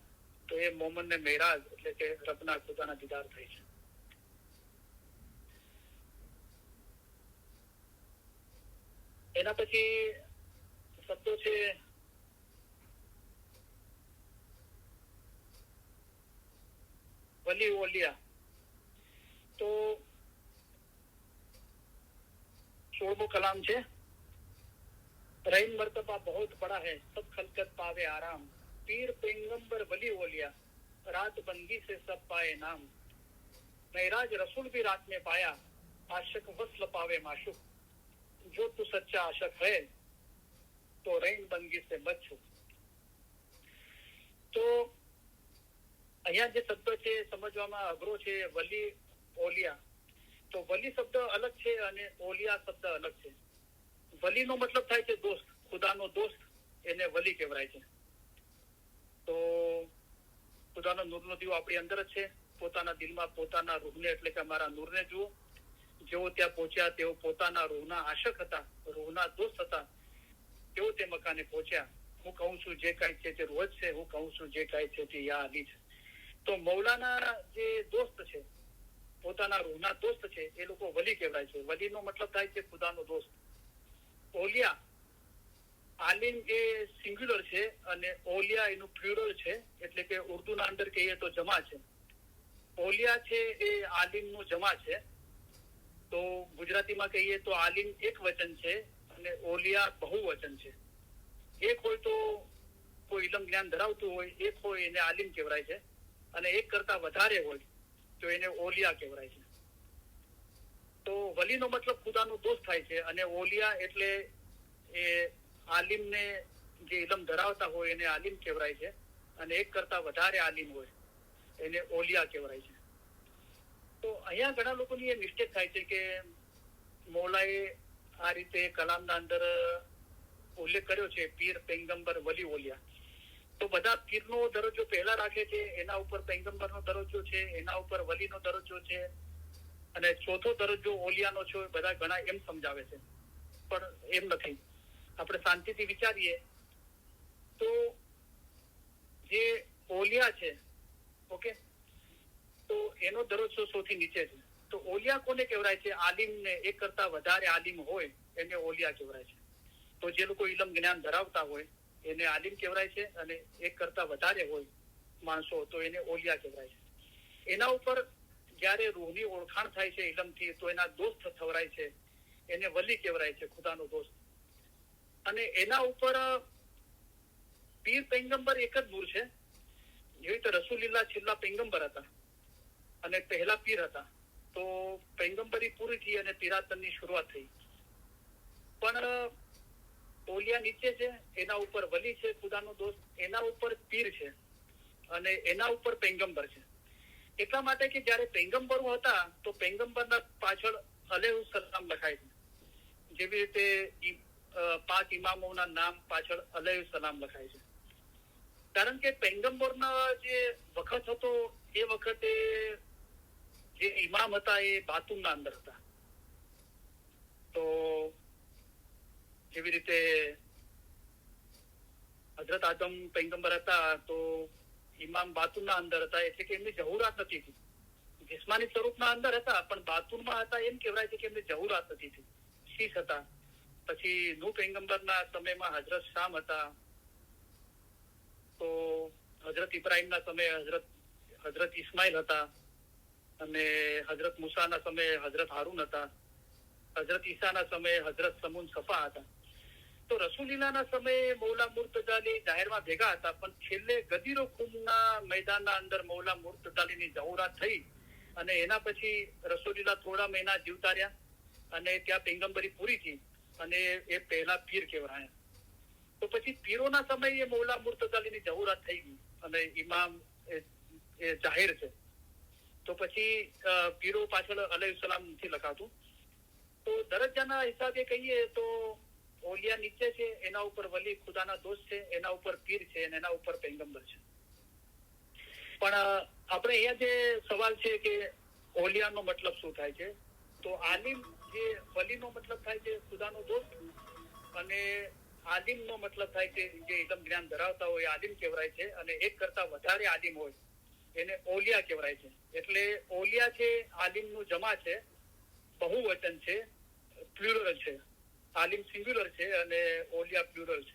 તો એ મોમન ને મહેરાજ એટલે કે રબના ખુદાના દીદાર થાય છે. એના પછી શબ્દો છે વલી ઓલિયા. તો 16મો કલામ છે. रहीम मर्तबा बहुत बड़ा है, सब खलकत पावे आराम, पीर पैगंबर वली ओलिया, रात बंदी से सब पाए नाम, महराज रसूल भी रात में पाया, आशिक वस्ल पावे माशुक, जो तू सच्चा आशिक है तो रहीम बंदी से मत छू. તો અહીંયા જે શબ્દ છે સમજવામાં અઘરો છે, વલી ઓલિયા. તો વલી શબ્દ અલગ છે અને ઓલિયા શબ્દ અલગ છે. વલીનો મતલબ થાય છે દોસ્ત, ખુદાનો દોસ્ત, એને વલી કહેવાય છે. તો ખુદાનો નૂરનો દીવો આપણી અંદર જ છે. પોતાના દિલમાં પોતાના રૂહને એટલે કે અમારા નૂરને જુઓ. જેઓ ત્યાં પહોંચ્યા તેઓ પોતાના રૂહના આશક હતા, રૂહના દોસ્ત હતા. તેઓ તે મકાને પહોંચ્યા. હું કહું છું જે કાંઈ છે તે રૂહ જ છે, હું કહું છું જે કાંઈ છે તે યા અલી છે. તો મૌલાના જે દોસ્ત છે, પોતાના રૂહના દોસ્ત છે, એ લોકો વલી કહેવાય છે. વલીનો મતલબ થાય છે ખુદાનો દોસ્ત. ઓલિયા, આલિમ એ સિંગ્યુલર છે અને ઓલિયા એનું પ્લુરલ છે, એટલે કે ઉર્દુના અંદર કહીએ તો જમા છે. ઓલિયા છે એ આલિમનું જમા છે. તો ગુજરાતીમાં કહીએ તો આલિમ એક વચન છે અને ઓલિયા બહુવચન છે. એક હોય તો કોઈ ઇલમ જ્ઞાન ધરાવતું હોય, એક હોય એને આલિમ કહેવાય છે, અને એક કરતા વધારે હોય તો એને ઓલિયા કહેવાય છે. તો વલીનો મતલબ ખુદાનો દોસ્ત થાય છે, અને ઓલિયા એટલે એ આલિમને જે ઇલમ ધરાવતા હોય એને આલિમ કહેવાય છે, અને એક કરતા વધારે આલિમ હોય એને ઓલિયા કહેવાય છે. તો અહીંયા ઘણા લોકોની એ મિસ્ટેક થાય છે કે મૌલાએ આ રીતે કલામના અંદર ઉલ્લેખ કર્યો છે પીર, પૈગંબર, વલી, ઓલિયા. તો બધા પીરનો દરજ્જો પહેલા રાખે છે, એના ઉપર પૈગંબરનો દરજ્જો છે, એના ઉપર વલીનો દરજ્જો છે, અને ચોથો દરજ્જો ઓલિયાનો છે. બધા ઘણા એમ સમજાવે છે, પણ એમ નથી. આપણે શાંતિથી વિચારીએ તો જે ઓલિયા છે, ઓકે, તો એનો દરજ્જો સૌથી નીચે છે. તો ઓલિયા કોને કહેવાય છે? આલિમને, એક કરતા વધારે આલિમ હોય એને ઓલિયા કહેવાય છે. તો જે લોકો ઇલમ જ્ઞાન ધરાવતા હોય એને આલિમ કહેવાય છે, અને એક કરતા વધારે હોય માણસો તો એને ઓલિયા કહેવાય છે. એના ઉપર જયારે રૂહની ઓળખાણ થાય છે ઇલમથી, તો એના દોસ્ત થવરાય છે, એને વલી કહેવાય છે, ખુદાનો દોસ્ત. અને એના ઉપર પીર પૈગંબર એક જ નૂર છે. જેવી રીતે રસૂલિલ્લાહ છેલ્લા પૈગંબર હતા અને પહેલા પીર હતા. તો પૈગંબરી પૂરી થઈ અને પીરાતનની શરૂઆત થઈ. પણ ઓલિયા નીચે છે, એના ઉપર વલી છે, ખુદાનો દોસ્ત, એના ઉપર પીર છે, અને એના ઉપર પૈગંબર છે. એટલા માટે કે જયારે પૈગંબરો હતા તો પૈગંબરના પાછળ અલૈહિસ્સલામ લખાય છે. જેવી રીતે 5 ઇમામોના નામ પાછળ અલૈહિસ્સલામ લખાય છે. કારણ કે પૈગંબરના જે વખત હતો એ વખતે જે ઇમામ હતા એ બાતુનના અંદર હતા. તો જેવી રીતે હજરત આદમ પૈગંબર હતા તો ઇમામ બાતુનના અંદર હતા, એટલે કે એમની જહુરાત નથી થઈ. જિસ્માની સ્વરૂપના અંદર હતા પણ બાતુનમાં હતા, એમ કહેવાય છે કે એમની જહુરાત નથી થઈ. શીશ હતા. પછી નૂહ પૈગંબરના સમયમાં હજરત શામ હતા. તો હજરત ઇબ્રાહીમના સમયે હજરત ઇસ્માઇલ હતા, અને હજરત મુસાના સમયે હજરત હારૂન હતા. હજરત ઈસાના સમયે હજરત સમૂન સફા હતા. તો રસૂલિલ્લાહના સમયે મૌલા મુર્તઝાલી જાહેરમાં ભેગા હતા, પણ છેલ્લે ગદીરો ખુમના મેદાનના અંદર મૌલા મુર્તઝાલીની જહુરાત થઈ, અને એના પછી રસૂલિલ્લાહ થોડા મહિના જીવતા રહ્યા, અને ત્યાં પૈગંબરી પૂરી થઈ, અને એ પહેલા પીર કહેવાયા. તો પછી પીરોના સમયે મૌલા મુર્તઝાલીની જહુરાત થઈ ગઈ, અને ઇમામ એ જાહેર છે. તો પછી પીરો પાછળ અલૈહિસ્સલામ નથી લખાતું. તો દરજ્જાના હિસાબે કહીએ તો ઓલિયા નીચે છે, એના ઉપર વલી ખુદાના દોસ્ત છે, એના ઉપર પીર છે, અને એના ઉપર પૈગંબર છે. પણ આપણે અહીંયા જે સવાલ છે કે ઓલિયાનો મતલબ શું થાય છે, તો આલિમ જે વલીનો મતલબ થાય છે ખુદાનો દોસ્ત, અને આલિમનો મતલબ થાય છે જે ઇલમ જ્ઞાન ધરાવતા હોય આલિમ કહેવાય છે, અને એક કરતા વધારે આલિમ હોય એને ઓલિયા કહેવાય છે. એટલે ઓલિયા છે આલિમનું જમા છે, બહુવચન છે, પ્લુરલ છે. आलिम सिंगुलर છે અને ઓલિયા પ્લુરલ છે.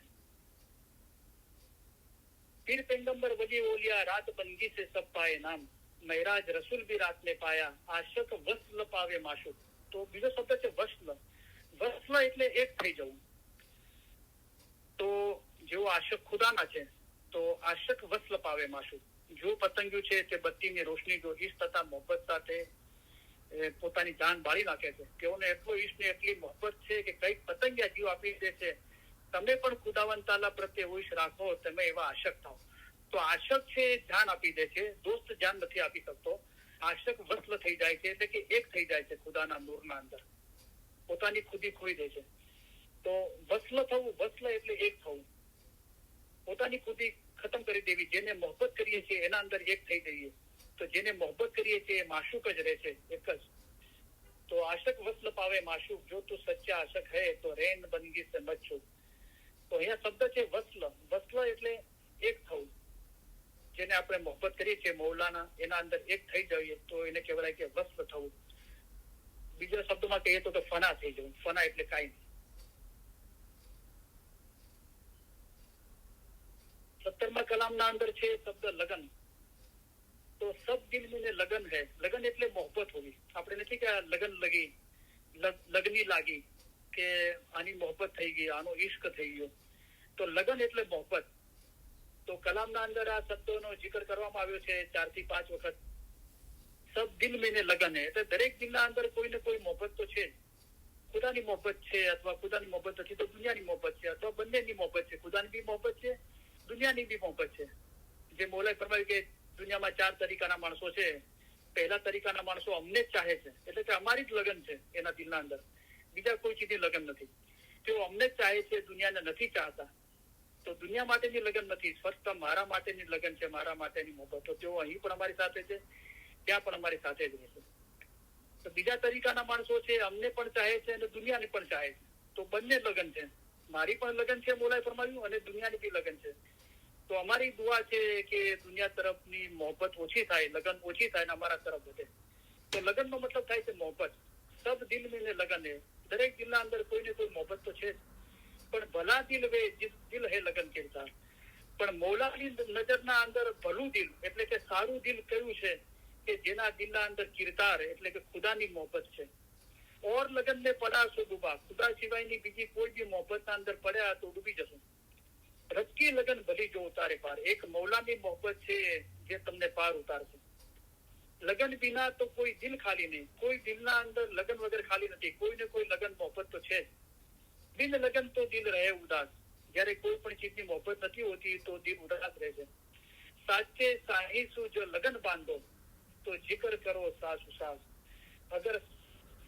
पीर पैगंबर वली ओलिया रात बंदी से सब पाए नाम, महराज रसूल भी रात में पाया, आशक वस्ल पावे माशुक. તો બીજો શબ્દ છે વસ્લ. વસ્લ એટલે એક થઈ જવું. તો જેવો આશક ખુદાના છે તો આશક વસ્લ પાવે માશુક. જો પતંગિયું છે તે બત્તીની રોશની જો ઈશ તથા મોહબ્બત સાથે પોતાની જાન બાળી નાખે છે. તેઓને એટલો ઈશ ને એટલી મોહબ્બત છે કે કઈક પતંગિયા જીવ આપી દે છે. તમે પણ ખુદાવંદ તાલા પ્રત્યે ઈશ રાખો, તમે એવા આશક થાઓ. તો આશક છે જાન આપી દે છે, દોસ્ત જાન નથી આપી શકતો. આશક વસ્લ થઈ જાય છે, એટલે કે એક થઈ જાય છે ખુદાના નૂરના અંદર, પોતાની ખુદી ખોઈ દે છે. તો વસ્લ થવું, વસ્લ એટલે એક થવું, પોતાની ખુદી ખતમ કરી દેવી. જેને મોહબ્બત કરીએ છીએ એના અંદર એક થઈ જઈએ. તો જેને મોહબ્બત કરીએ છીએ એ માશુક જ રહે છે, એક જ. તો આશક વસ્લ પાવે માશુક, જો તું સચ્ચા આશક હૈ તો રેન બંદગી સે મત છૂટ. તો અહીંયા શબ્દ છે વસ્લ. વસ્લ એટલે એક થવું. જેને આપણે મોહબ્બત કરીએ છીએ મૌલાના, એના અંદર એક થઈ જઈએ તો એને કહેવાય કે વસ્લ થવું. બીજા શબ્દોમાં કહીએ તો ફના થઈ જવું. ફના એટલે કાંઈ નહીં. 17મા કલામના અંદર છે શબ્દ લગન. તો સબ દિલ મેં લગન હૈ. લગન એટલે મોહબ્બત હોવી. આપણે નથી કે લગન લગી, લગની લાગી, કે આની મોહબ્બત થઈ ગઈ, આનો ઈશ્ક થઈ ગયો. તો લગન એટલે મોહબ્બત. તો કલામના અંદર આ શબ્દોનો જિકર કરવામાં આવ્યો છે 4 થી 5 વખત. સબ દિલ મેં લગન હૈ એટલે દરેક દિલના અંદર કોઈ ને કોઈ મોહબ્બત તો છે. ખુદાની મોહબ્બત છે, અથવા ખુદાની મોહબ્બત નથી તો દુનિયાની મોહબ્બત છે, અથવા બંનેની મોહબ્બત છે. ખુદાની બી મોહબ્બત છે, દુનિયાની બી મોહબ્બત છે. જે મૌલાએ ફરમાવ્યું કે દુનિયામાં 4 તરીકાના માણસો છે. પહેલા તરીકાના માણસો અમને જ ચાહે છે, એટલે કે અમારી જ લગન છે એના દિલના અંદર, બીજા કોઈ ચીજની લગન નથી. તેઓ અમને જ ચાહે છે, દુનિયાને નથી ચાહતા. તો દુનિયા માટેની લગન નથી, ફક્ત મારા માટેની લગન છે, મારા માટેની મોહબ્બત. તો તેઓ અહીં પણ અમારી સાથે છે, ત્યાં પણ અમારી સાથે જ રહેશે. તો બીજા તરીકાના માણસો છે, અમને પણ ચાહે છે અને દુનિયાને પણ ચાહે છે. તો બંને લગન છે. મારી પણ લગન છે મૌલાએ ફરમાવ્યું, અને દુનિયાની બી લગન છે. તો અમારી દુઆ છે કે દુનિયા તરફની મોહબ્બત ઓછી થાય, લગન ઓછી થાય અને અમારા તરફ વધે. તો લગનનો મતલબ થાય છે મોહબ્બત. સબ દિલ મેં લગન હે. દરેક દિલના અંદર કોઈ ને કોઈ મોહબ્બત તો છે જ. પણ ભલા દિલ વે જીસ દિલ હે લગન કિરદાર. પણ મૌલાની નજરના અંદર ભલું દિલ એટલે કે સારું દિલ કયું છે કે જેના દિલના અંદર કિરદાર એટલે કે ખુદાની મોહબ્બત છે. ઓર લગન ને પડા સો ડૂબા. ખુદા સિવાયની બીજી કોઈ બી મોહબ્બતના અંદર પડ્યા તો ડૂબી જશું. રબ કી લગન ભલી જો ઉતારે પાર. એક મૌલાની મોહબ્બત છે જે તમને પાર ઉતારશે. લગન બિના તો કોઈ દિલ ખાલી નહીં. કોઈ દિલના અંદર લગન વગર ખાલી નથી. કોઈ ને કોઈ લગન મોહબ્બત તો છે. બિન લગન તો દિલ રહે ઉદાસ. જયારે કોઈ પણ ચીજની મોહબ્બત નથી હોતી તો દિલ ઉદાસ રહે છે. સાચે સાહીસુ જો લગન બાંધો તો જિકર કરો સાસુ સાસ. અગર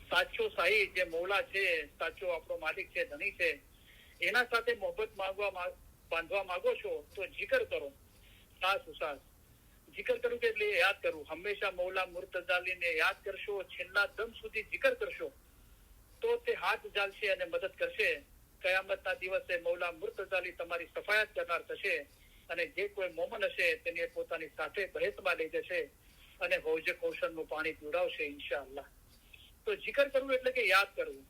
સાચો સાહી જે મૌલા છે, સાચો આપણો માલિક છે, ધણી છે, એના સાથે મોહબ્બત બાંધવા માંગો છો તો જિકર કરો સાસુ સાસ. જિકર કરવું કે એટલે યાદ કરવું. હંમેશા મૌલા મુર્તઝાલીને યાદ કરશો, છેલ્લા દમ સુધી જિકર કરશો તો તે હાથ ઝાલશે અને મદદ કરશે. કયામતના દિવસે મૌલા મુર્તઝાલી તમારી સફાયત કરનાર થશે, અને જે કોઈ મોમન હશે તેને પોતાની સાથે બહેતમાં લઈ જશે અને હૌજ કૌશલનું પાણી પીવડાવશે ઇન્શાઅલ્લાહ. તો જિકર કરવું એટલે કે યાદ કરવું.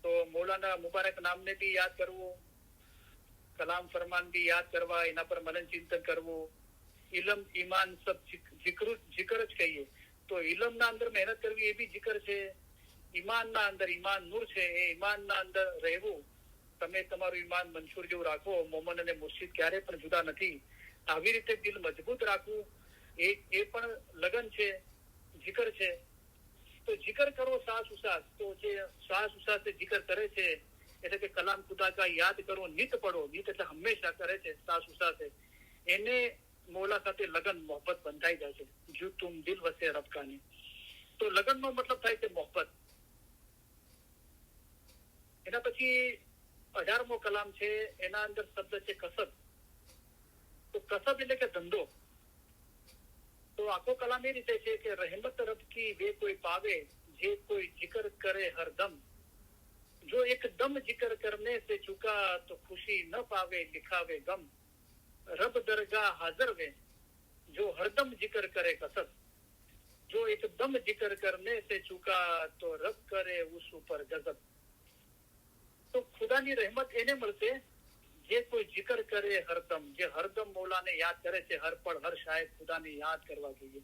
તો મૌલાના મુબારક નામને બી યાદ કરવું, કલામ ફરમાન બી યાદ કરવા, એના પર મનન ચિંતન કરવું. ઇલમ ઈમાન સબ જિકર જ કહીએ તો ઇલમના અંદર મહેનત કરવી એ બી જિકર છે. ઈમાનના અંદર ઈમાન નૂર છે, એ ઈમાનના અંદર રહેવું. તમે તમારું ઈમાન મંશૂર જેવું રાખો. મોમન અને મુર્શિદ ક્યારે પણ જુદા નથી. આવી રીતે દિલ મજબૂત રાખવું એ પણ લગન છે, જિકર છે. તો જિકર કરો સાસ ઉસાસ. તો જે સાસ ઉસાસ જિકર કરે છે એટલે કે કલામ ખુદા કા યાદ કરો, નિત પડો. નિત એટલે હંમેશા કરે છે સાસ ઉસાસ, એને મૌલા સાથે લગન મોહબ્બત બંધાઈ જાય છે. જો તુમ દિલ વસે રબકાની. તો લગનનો મતલબ થાય છે મોહબ્બત. એના પછી 18મો કલામ છે, એના અંદર શબ્દ છે કસબ. તો કસબ એટલે કે ધંધો. તો આખો કલામ એ રીતે છે કે રહેમત રબ કી વે કોઈ પાવે, જે કોઈ જિકર કરે હરદમ. જો એક દમ જિકર કરને સે ચુકા તો ખુશી ન પાવે લિખાવે ગમ. રબ દરગાહ હાજર વે જો હરદમ જિકર કરે કસબ. જો એક દમ જિકર કરને સે ચુકા તો રબ કરે ઉસ ઉપર ગજબ. તો ખુદાની રહેમત એને મળશે જે કોઈ જિકર કરે હરદમ, જે હરદમ મૌલાને યાદ કરે છે. હર પળ હર શાયદ ખુદાને યાદ કરવા જોઈએ.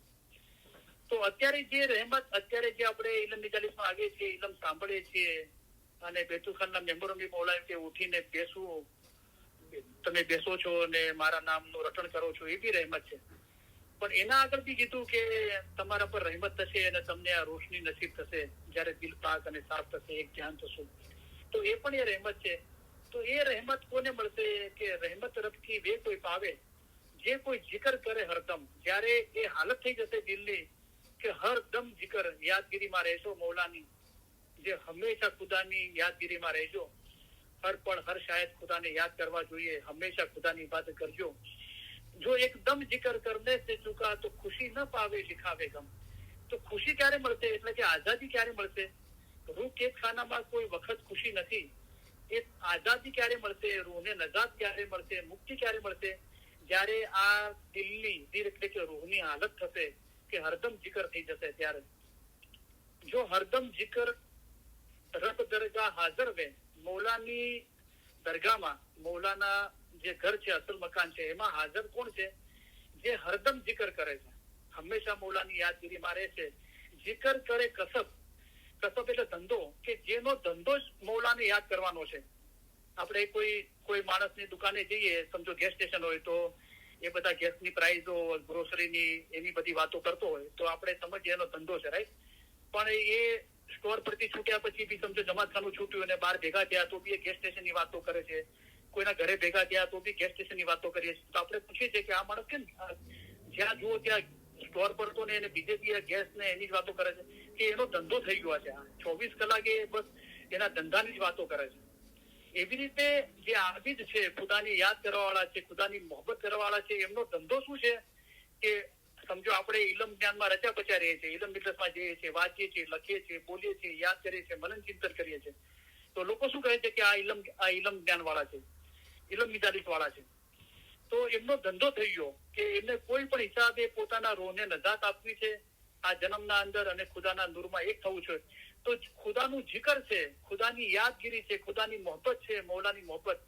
તો અત્યારે જે રહેમત, અત્યારે જે આપણે ઇલમ નિજાલીસમાં આવીએ છીએ, ઇલમ સાંભળીએ છીએ, અને બેતુખાનના મેમ્બરોની મૌલાએ કે ઉઠીને બેસવું, તમે બેસો છો અને મારા નામનું રટણ કરો છો, એ બી રહેમત છે. પણ એના આગળ બી કીધું કે તમારા પર રહેમત થશે અને તમને આ રોશની નસીબ થશે જયારે દિલ પાક અને સાફ થશે, એક ધ્યાન થશે. તો એ પણ એ રહેમત છે. તો એ રહેમત કોને મળશે કે રહેમત રબકી વે કોઈ પાવે, જે કોઈ જિકર કરે હરદમ. જયારે એ હાલત થઈ જશે દિલની કે હરદમ જિકર, યાદગીરીમાં રહેશો મૌલાની, જે હંમેશા ખુદાની યાદગીરીમાં રહેજો. હર પળ હર શાયદ ખુદાને યાદ કરવા જોઈએ. હંમેશા ખુદાની ઇબાદત કરજો. જો એકદમ जिक्र करने से चूका तो खुशी न पावे लिखावे गम. તો ખુશી ક્યારે મળશે એટલે કે આઝાદી ક્યારે મળશે? રૂહ કેદખાનામાં કોઈ વખત ખુશી નથી. એ આઝાદી ક્યારે મળશે? રૂહને નજાત ક્યારે મળશે? મુક્તિ ક્યારે મળશે? જ્યારે આ દિલની દિલ એટલે કે રૂહની હાલત થશે કે હરદમ जिक्र થઈ જશે ત્યારે. જો હરદમ जिक्र રબ દરગાહ હાજર વે, મૌલાની દરગાહમાં મૌલાના જે ઘર છે, અસલ મકાન છે, એમાં હાજર કોણ છે? જે હરદમ जिक्र કરે છે, હંમેશા મૌલાની યાદગીરીમાં રહે છે. जिक्र કરે કસબ, કસબ એટલે ધંધો, કે જેનો ધંધો જ મૌલાને યાદ કરવાનો છે. આપણે કોઈ માણસની દુકાને જઈએ, સમજો ગેસ સ્ટેશન હોય તો એ બધા ગેસની પ્રાઇઝો, ગ્રોસરીની એની બધી વાતો કરતો હોય તો આપણે સમજીએ એનો ધંધો છે, રાઈટ? પણ એ સ્ટોર પરથી છૂટ્યા પછી બી સમજો જમાતખાનું છૂટ્યું અને બહાર ભેગા થયા તો બી એ ગેસ સ્ટેશનની વાતો કરે છે. કોઈના ઘરે ભેગા થયા તો બી ગેસ સ્ટેશનની વાતો કરીએ છીએ. તો આપણે પૂછીએ છીએ કે આ માણસ કેમ જ્યાં જુઓ ત્યાં સ્ટોર પર તો ને એને બીજે બી ગેસ ને એની જ વાતો કરે છે, કે એનો ધંધો થઈ ગયો છે. 24 કલાકે બસ એના ધંધાની જ વાતો કરે છે. એવી રીતે જે આબિદ છે, ખુદાની યાદ કરવા વાળા છે, ખુદાની મોહબ્બત કરવા વાળા છે, એમનો ધંધો શું છે? કે સમજો આપણે ઇલમ જ્ઞાનમાં રચ્યા પચ્યા રહીએ છીએ, ઇલમ મિલતમાં જઈએ છીએ, વાંચીએ છીએ, લખીએ છીએ, બોલીએ છીએ, યાદ કરીએ છીએ, મનન ચિંતન કરીએ છીએ. તો લોકો શું કહે છે કે આ ઇલમ જ્ઞાન વાળા છે, ઇલમ મિજાલિસ વાળા છે. તો એમનો ધંધો થઈ ગયો કે એમને કોઈ પણ હિસાબે પોતાના રોહને નજાત આપવી છે આ જન્મના અંદર અને ખુદાના નૂરમાં એક થવું છે. તો ખુદાનું जिक्र છે, ખુદાની યાદગીરી છે, ખુદાની મોહબ્બત છે, મૌલાની મોહબ્બત,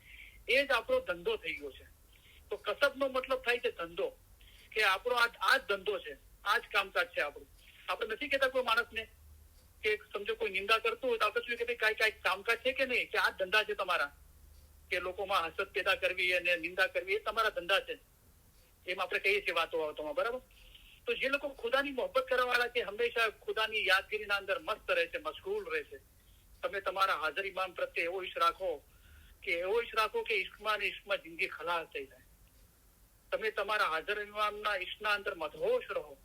એ જ આપણો ધંધો થઈ ગયો છે. તો કસબનો મતલબ થાય છે ધંધો, કે આપણો આ જ ધંધો છે, આ જ કામકાજ છે આપણું. આપણે નથી કહેતા કોઈ માણસને કે સમજો કોઈ નિંદા કરતું હોય તો આપણે શું કે કાંઈ કામકાજ છે કે નહીં, કે આ ધંધા છે તમારા, કે લોકોમાં હસદ પેદા કરવી અને નિંદા કરવી એ તમારા ધંધા છે, એમ આપણે કહીએ છીએ વાતોમાં, બરાબર? તો જે લોકો ખુદાની મોહબ્બત કરવા વાળા છે, હંમેશા ખુદાની યાદગીરીના અંદર મસ્ત રહે છે, મશગુલ રહે છે. તમે તમારા હાજર ઇમામ પ્રત્યે એવો ઈશ રાખો કે ઇશ્કમાં ને ઇશ્કમાં જિંદગી ખલાસ થઈ જાય. તમે તમારા હાજર ઇમામના ઈશના અંદર મદહોશ રહો.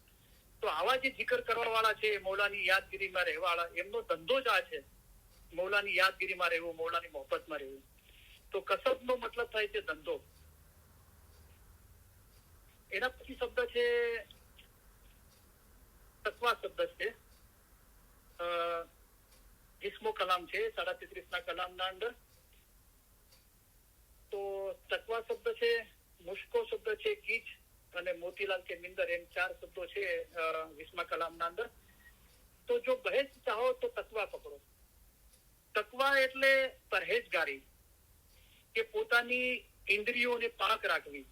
તો આવા જે जिक्र કરવા વાળા છે, મૌલાની યાદગીરીમાં રહેવા વાળા, એમનો ધંધો જ આ છે, મૌલાની યાદગીરીમાં રહેવું, મૌલાની મોહબ્બતમાં રહેવું. તો કસબનો મતલબ થાય છે ધંધો. એના પછી શબ્દ છે તકવા શબ્દ છે, ઇસ્મો કલામ છે 33 કલામના અંદર. તો તકવા શબ્દ છે, મુશ્કો શબ્દ છે, કીચ અને મોતીલાલ કે મિંદર, એમ 4 શબ્દો છે 20 કલામના અંદર. તો જો બહેસ ચાહો તો તકવા પકડો. તકવા એટલે પરહેજગારી, કે પોતાની ઇન્દ્રિયોને પાક રાખવી.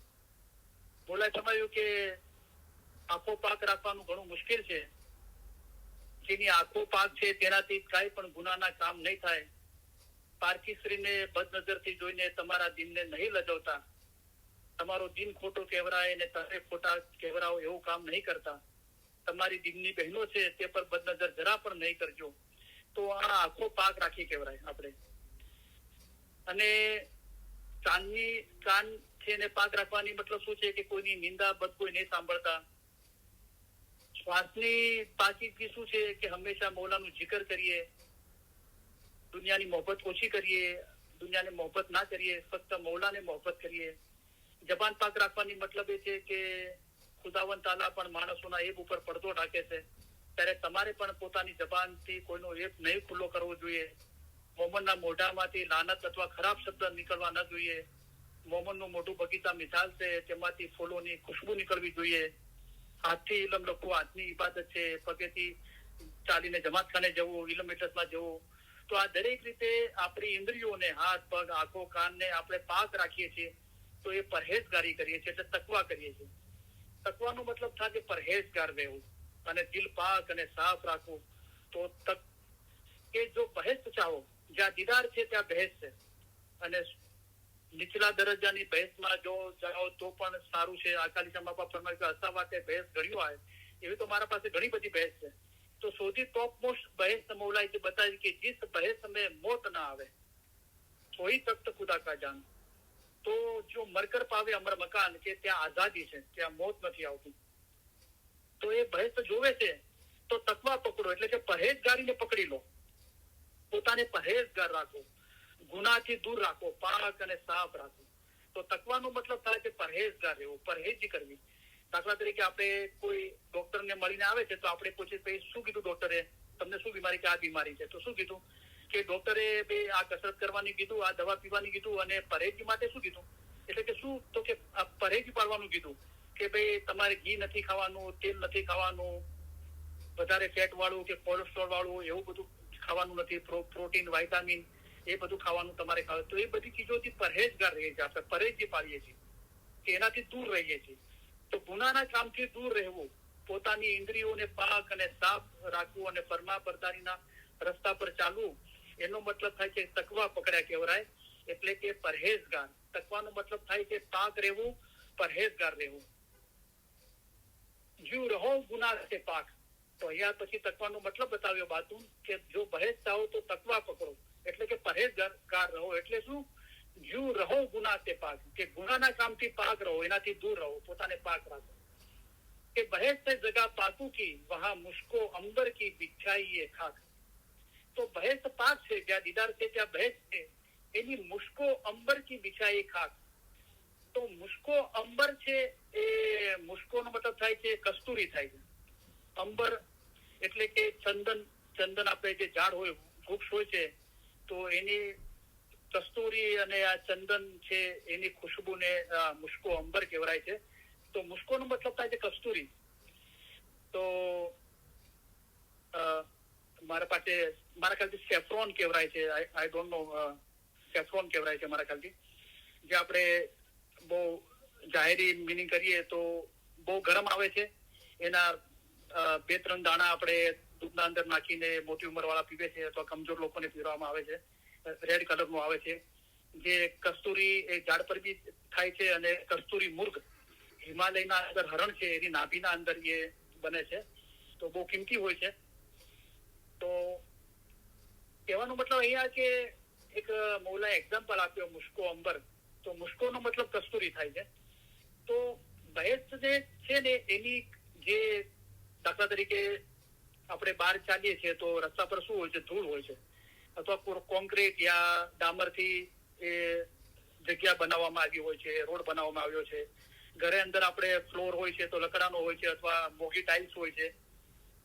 બોલાય સમજાયું કે આંખો પાક રાખવાનું ઘણું મુશ્કેલ છે. જેની આંખો પાક છે તેનાથી કાંઈ પણ ગુનાના કામ નહીં થાય. પારકી સ્ત્રીને બદનજરથી જોઈને તમારા દિનને નહીં લજવતા. તમારો દિન ખોટો કહેવરાય ને તમે ખોટા કહેવરાઓ એવું કામ નહીં કરતા. તમારી દિનની બહેનો છે તે પર બદનજર જરા પણ નહીં કરજો. તો આ આંખો પાક રાખી કહેવરાય આપણે. અને કાન છે ને પાક રાખવાની મતલબ શું છે કે કોઈની નિંદા બદગોઈ નહીં સાંભળતા. શ્વાસની પાકીદગી શું છે કે હંમેશા મૌલાનું जिक्र કરીએ, દુનિયાની મોહબ્બત ઓછી કરીએ, દુનિયાને મોહબ્બત ના કરીએ, ફક્ત મૌલાને મોહબ્બત કરીએ. જબાન પાક રાખવાની મતલબ એ છે કે ખુદાવંદ તાલા પણ માણસોના એબ ઉપર પડદો ઢાકે છે, ત્યારે તમારે પણ પોતાની જબાનથી કોઈનો એબ નહીં ખુલ્લો કરવો જોઈએ. મોમનના મોઢામાંથી લાનત અથવા ખરાબ શબ્દ નીકળવા ન જોઈએ. મોમનનું મોઢું બગીચા મિસાલ છે, તેમાંથી ફૂલોની ખુશ્બુ નીકળવી જોઈએ. હાથથી ઇલમ લખવું હાથની ઇબાદત છે. પગેથી ચાલીને જમાતખાને જવું, ઇલમ મિલતમાં જવું. તો આ દરેક રીતે આપણી ઇન્દ્રિયોને, હાથ, પગ, આંખો, કાનને આપણે પાક રાખીએ છીએ તો એ પરહેજગારી કરીએ છીએ, એટલે તકવા કરીએ છીએ. તકવાનો મતલબ થાય કે પરહેજગાર રહેવું અને દિલ પાક અને સાફ રાખવું. તો કે જો બહેસ ચાહો, જ્યાં દીદાર છે ત્યાં બહેસ છે, અને નીચલા દરજ્જાની બહેસમાં જો જાઓ તો પણ સારું છે. અકાલી મા બાપ ફરમાય કે હસા વાતે બહેસ ઘડ્યો આવે, એવી તો મારા પાસે ઘણી બધી બહેસ છે. તો સૌથી ટોપ મોસ્ટ બહેસ મૌલાએ બતાવી કે जिस बहस में मौत ना आवे वही तख्त खुदा का जान. તો જો મરકર પાવે અમર મકાન, કે ત્યાં આઝાદી છે, ત્યાં મોત નથી આવતી. તો એ બહેસ જોવે છે તો તકવા પકડો, એટલે કે પરહેજગારીને પકડી લો. પોતાને પરહેજગાર રાખો, ગુનાથી દૂર રાખો, પાક અને સાફ રાખો. તો તકવાનો મતલબ થાય છે પરહેજગાર રહેવું, પરહેજી કરવી. દાખલા તરીકે આપણે કોઈ ડોક્ટરને મળીને આવે છે તો આપણે પૂછીએ શું કીધું ડોક્ટરે, તમને શું બીમારી છે? આ બીમારી છે. તો શું કીધું કે ડોક્ટરે આ કસરત કરવાની કીધું, આ દવા પીવાની કીધું, અને પरहेજી માટે શું કીધું? એટલે કે શું? તો કે પरहेજી પાડવાનું કીધું કે ભાઈ તમારે ઘી નથી ખાવાનું, તેલ નથી ખાવાનું, વધારે ફેટ વાળું કે કોલેસ્ટ્રોલ વાળું એવું બધું ખાવાનું નથી, પ્રોટીન, વાઇટામિન એ બધું ખાવાનું તમારે ખાવ. તો એ બધી ચીજોથી પરહેજગાર રહીએ છીએ, આપણે પरहेજી પાડીએ છીએ કે એનાથી દૂર રહીએ છીએ. તો ગુનાના કામથી દૂર રહેવું, પોતાની ઇન્દ્રિયોને પાક અને સાફ રાખવું અને પરમા બરદારીના રસ્તા પર ચાલવું, એનો મતલબ થાય છે તકવા પકડ્યા કહેવાય, એટલે કે પરહેજગાર. તકવાનો મતલબ થાય છે પાક રહેવું, પરહેજગાર રહેવું. જીવ રહો ગુના से પાક. તો અહીંયા પછી તકવાનો મતલબ બતાવ્યો બાતું કે જો બહેજતા હો તો તકવા પકડો, એટલે કે પરહેજગાર રહો. એટલે શું? જીવ રહો ગુના से પાક, કે ગુનાના કામથી પાક રહો, એનાથી દૂર રહો, પોતાને પાક રાખો. કે બહેજ से जगह पाकू की वहां मुझको अंबर की बिछाई खाक. તો બહેજ પાક છે, જ્યાં દીદાર છે ત્યાં બહેજ છે, એની મુશ્કો અંબર કી બિછાઈ ખાક. તો મુશ્કો અંબર છે, એ મુશ્કો નો મતલબ થાય છે કસ્તુરી થાય છે. અંબર એટલે કે ચંદન આપણે જે ઝાડ હોય, વૃક્ષ હોય છે, તો એની કસ્તુરી અને આ ચંદન છે એની ખુશ્બુને મુશ્કો અંબર કહેવાય છે. તો મુશ્કો નો મતલબ થાય છે કસ્તુરી. તો મારા ખ્યાલથી સેફ્રોન કહેવાય છે, આઈ ડોન્ટ નો, સેફ્રોન કહેવાય છે મારા ખ્યાલથી. જે આપણે બહુ જાહેરી મિનિંગ કરીએ તો બહુ ગરમ આવે છે, એના 2-3 દાણા આપણે દૂધના અંદર નાખીને મોટી ઉંમર વાળા પીવે છે, અથવા કમજોર લોકોને પીવવામાં આવે છે. રેડ કલર નું આવે છે. જે કસ્તુરી એ ઝાડ પર બી થાય છે, અને કસ્તુરી મુર્ગ હિમાલયના અંદર હરણ છે એની નાભીના અંદર એ બને છે. તો બહુ કિંમતી હોય છે. તો કહેવાનો મતલબ અહીંયા કે એક મૌલાએ એક્ઝામ્પલ આપ્યો મુશ્કો અંબર. તો મુશ્કો નો મતલબ કસ્તુરી થાય છે. તો બહેજ જે છે ને એની જે દાખલા તરીકે આપણે બહાર ચાલીએ છીએ તો રસ્તા પર શું હોય છે? ધૂળ હોય છે, અથવા કોન્ક્રીટ યા ડામરથી એ જગ્યા બનાવવામાં આવી હોય છે, રોડ બનાવવામાં આવ્યો છે. ઘરે અંદર આપણે ફ્લોર હોય છે તો લકડાનો હોય છે, અથવા મોગી ટાઇલ્સ હોય છે.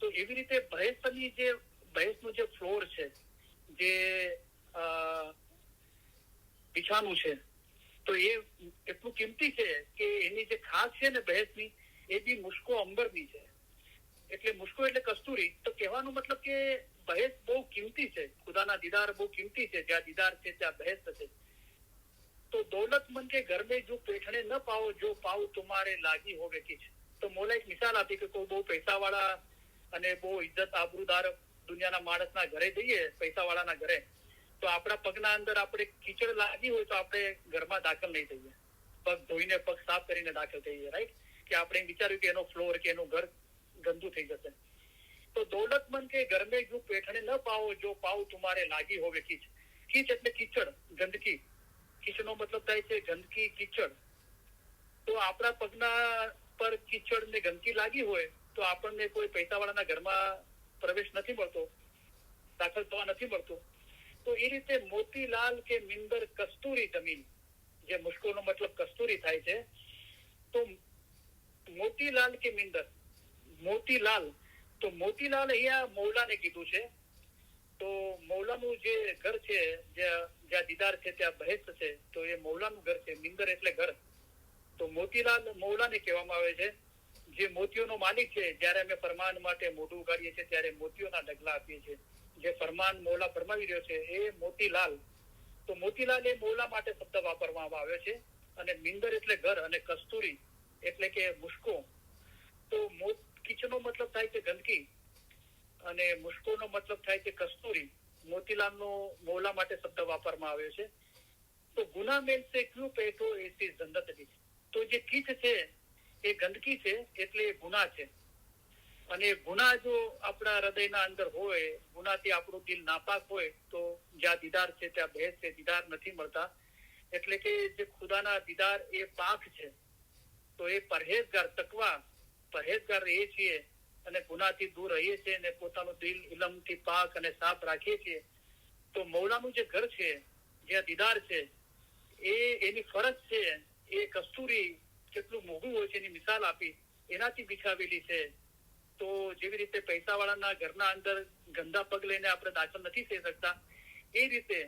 તો એવી રીતે બહેજનું જે ફ્લોર છે, જે બિછાનું છે, તો એ એટલું કિંમતી છે કે એની જે ખાસ છે ને બહેજની, એ બી મુશ્કો અંબરની છે. એટલે મુશ્કો એટલે કસ્તુરી. તો કહેવાનો મતલબ કે બહેજ બહુ કિંમતી છે, ખુદાના દીદાર બહુ કિંમતી છે. જ્યાં દીદાર છે ત્યાં બહેજ છે. તો દौलतमंद के घर में जो पैठने न पाओ, जो पाओ तुम्हारे लागी होवे किछ. તો મોલા એક મિસાલ આપી કે કોઈ બહુ પૈસા વાળા અને બહુ ઇજ્જત આબરૂદાર દુનિયાના માણસના ઘરે જઈએ, પૈસા વાળાના ઘરે, તો આપણા પગના અંદર આપણે કીચડ લાગી હોય તો આપણે ઘરમાં દાખલ નહીં થઈએ. પગ ધોઈને, પગ સાફ કરીને દાખલ થઈએ, રાઈટ? કે આપણે વિચાર્યું કે એનો ફ્લોર કે એનું ઘર ગંદુ થઈ જશે. તો દौलतमंद के घर में जो पैठने न पाओ, जो पाओ तुम्हारे लागी होवे किछ. કીચ એટલે કીચડ, ગંદકી. કીચનો મતલબ થાય છે ગંદકી, કીચડ. તો આપણા પગના પર કીચડ ને ગંદકી લાગી હોય તો આપણને કોઈ પૈસાવાળાના ઘરમાં પ્રવેશ નથી મળતો, દાખલ થવા નથી મળતો. તો એ રીતે મોતીલાલ કે મિંદર કસ્તુરી જમીન, જે મુશ્કોનો મતલબ કસ્તુરી થાય છે. તો મોતીલાલ કે મિંદર, મોતીલાલ, તો મોતીલાલ અહીંયા મૌલાને કીધું છે. તો મૌલાનું જે ઘર છે, જ્યાં દીદાર છે ત્યાં બહેજ છે, તો એ મૌલાનું ઘર છે. મિંદર એટલે ઘર. તો મોતીલાલ મૌલાને કહેવામાં આવે છે, જે મોતીઓનો માલિક છે. જયારે અમે ફરમાન માટે મોઢું ઉગાડીએ છીએ ત્યારે મોતીઓના ઢગલા આપીએ છીએ. જે ફરમાન મૌલા ફરમાવી રહ્યો છે એ મોતીલાલ. તો મોતીલાલ એ મૌલા માટે શબ્દ વાપરવામાં આવ્યો છે. અને મિંદર એટલે ઘર, અને કસ્તુરી એટલે કે મુશ્કો. તો કીચનો મતલબ થાય છે ગંદકી, અને મુશ્કોનો મતલબ થાય છે કસ્તુરી. મોતીલાલનો મૌલા માટે શબ્દ વાપરવામાં આવ્યો છે. તો ગુના મેલ સે ક્યું પેટો એસી જન્નત દી. તો જે કીચ છે એ ગંદકી છે, એટલે ગુના છે. અને ગુના જો આપણા હૃદયના અંદર હોય, ગુનાથી આપણું દિલ નાપાક હોય, તો જ્યાં દીદાર છે ત્યાં બહેજ છે, દીદાર નથી મળતા. એટલે કે જે ખુદાના દીદાર એ પાક છે. તો એ પરહેજગાર, તકવા પરહેજગાર રહીએ છીએ, અને ગુનાથી દૂર રહીએ છીએ, અને પોતાનું દિલ ઇલમથી પાક અને સાફ રાખીએ છીએ. તો મૌલાનું જે ઘર છે, જ્યાં દીદાર છે, એની ફરજ છે એ કસ્તુરી કેટલું મોંઘું હોય છે એની મિસાલ આપી, એનાથી બિછાવેલી છે. તો જેવી રીતે પૈસાવાળાના ઘરના અંદર ગંદા પગ લઈને આપણે દાખલ નથી થઈ શકતા, એ રીતે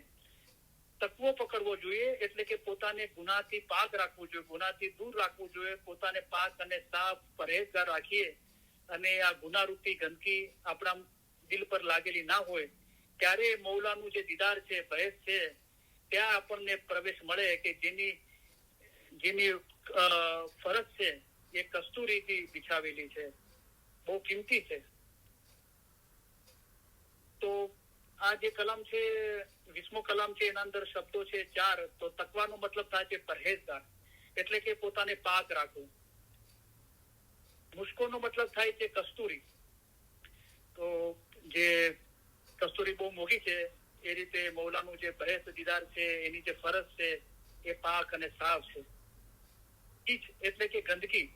તકવો પકડવો જોઈએ, એટલે કે પોતાને ગુનાથી પાક રાખવું જોઈએ, ગુનાથી દૂર રાખવું જોઈએ, પોતાને પાક અને સાફ પરહેજગાર રાખીએ અને આ ગુનારૂપી ગંદકી આપણા દિલ પર લાગેલી ના હોય, ત્યારે મૌલાનું જે દીદાર છે, બહેસ છે, ત્યાં આપણને પ્રવેશ મળે કે જેની ફરજ છે એ કસ્તુરીથી બિછાવેલી છે, બહુ કિંમતી છે. તો આ જે કલામ છે, 20મો કલામ છે, એના અંદર શબ્દો છે 4. તો તકવાનો મતલબ થાય છે પરહેજગાર, એટલે કે પોતાને પાક રાખવું. મુશ્કોનો મતલબ થાય છે કસ્તુરી. તો જે કસ્તુરી બહુ મોંઘી છે, એ રીતે મૌલાનું જે બહેસ દીદાર છે, એની જે ફરજ છે એ પાક અને સાફ છે. કીચ એટલે કે ગંદકી.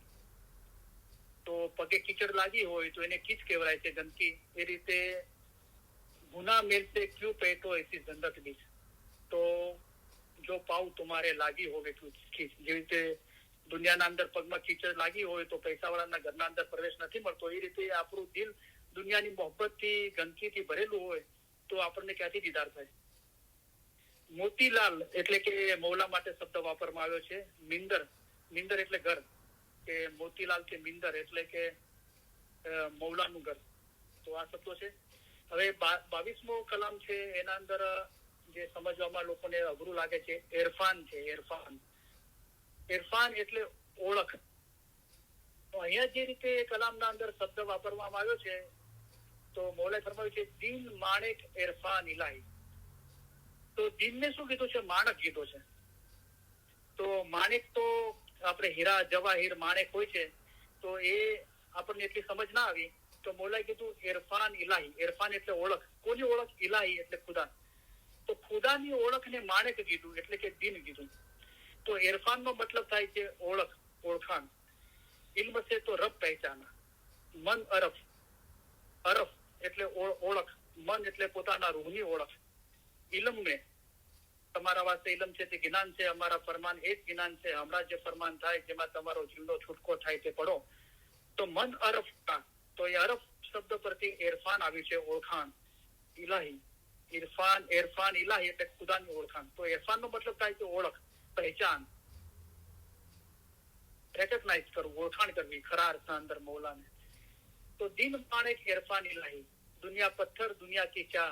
તો પગે કીચડ લાગી હોય તો એને કીચ કહેવાય છે, ગંદકી. એ રીતે ગુના મેલ से क्यों पेटो ऐसी जन्नत बीच, તો જો પાવ તુમારે લાગી હોવે કીચ. જેવી રીતે દુનિયાના અંદર પગમાં કીચડ લાગી હોય તો પૈસાવાળાના ઘરના અંદર પ્રવેશ નથી મળતો, એ રીતે આપણું દિલ દુનિયાની મોહબ્બતથી, ગંદકીથી ભરેલું હોય તો આપણને ક્યાંથી દીદાર થાય. મોતીલાલ એટલે કે મૌલા માટે શબ્દ વાપરવામાં આવ્યો છે. મિંદર એટલે ઘર, કે મોતીલાલ કે મિંદર એટલે કે મૌલાનું ઘર. તો આ શબ્દો છે. હવે 22મો કલામ છે, એના અંદર જે સમજવામાં લોકોને અઘરું લાગે છે, ઇરફાન છે. ઇરફાન એટલે ઓળખ. તો અહીંયા જે રીતે કલામના અંદર શબ્દ વાપરવામાં આવ્યો છે, તો મૌલાએ ફરમાવ્યું છે દિન માણેક ઇરફાન ઇલાહી. તો દિનને શું કીધું છે? માણક કીધું છે. તો માણેક તો આપણે હીરા, જવાહીર, માણેક હોય છે, તો એ આપણને એટલી સમજ ના આવી, તો મૌલાએ કીધું ઇરફાન ઇલાહી. ઇરફાન એટલે ઓળખ. કોની ઓળખ? ઇલાહી એટલે ખુદા. તો ખુદાની ઓળખને માણેક કીધું, એટલે કે દિન કીધું. તો ઇરફાનનો મતલબ થાય છે ઓળખ, ઓળખાણ. ઇલ્મ છે તો રબ પહેચાના. મન અરફ એટલે ઓળખ. મન એટલે પોતાના રૂહની ઓળખ. ઇલમ મેં તમારા વાસ્તે ઇલમ છે તે જ્ઞાન છે, અમારા ફરમાન એ જ જ્ઞાન છે. હમણાં જે ફરમાન થાય જેમાં તમારો જીવનો છૂટકો થાય તે પડો. તો મન અરફ કા, તો એ અરફ શબ્દ પરથી ઇરફાન આવ્યું છે, ઓળખાણ. ઇલાહી, ઇરફાન ઇલાહી એટલે ખુદાની ઓળખાણ. તો ઇરફાનનો મતલબ થાય છે ઓળખ, પહેચાન, રેકગ્નાઇઝ કરવું, ઓળખાણ કરવી ખરા અર્થના અંદર મૌલાને. તો દિન માણેક इरफान इलाही, दुनिया पत्थर दुनिया की क्या,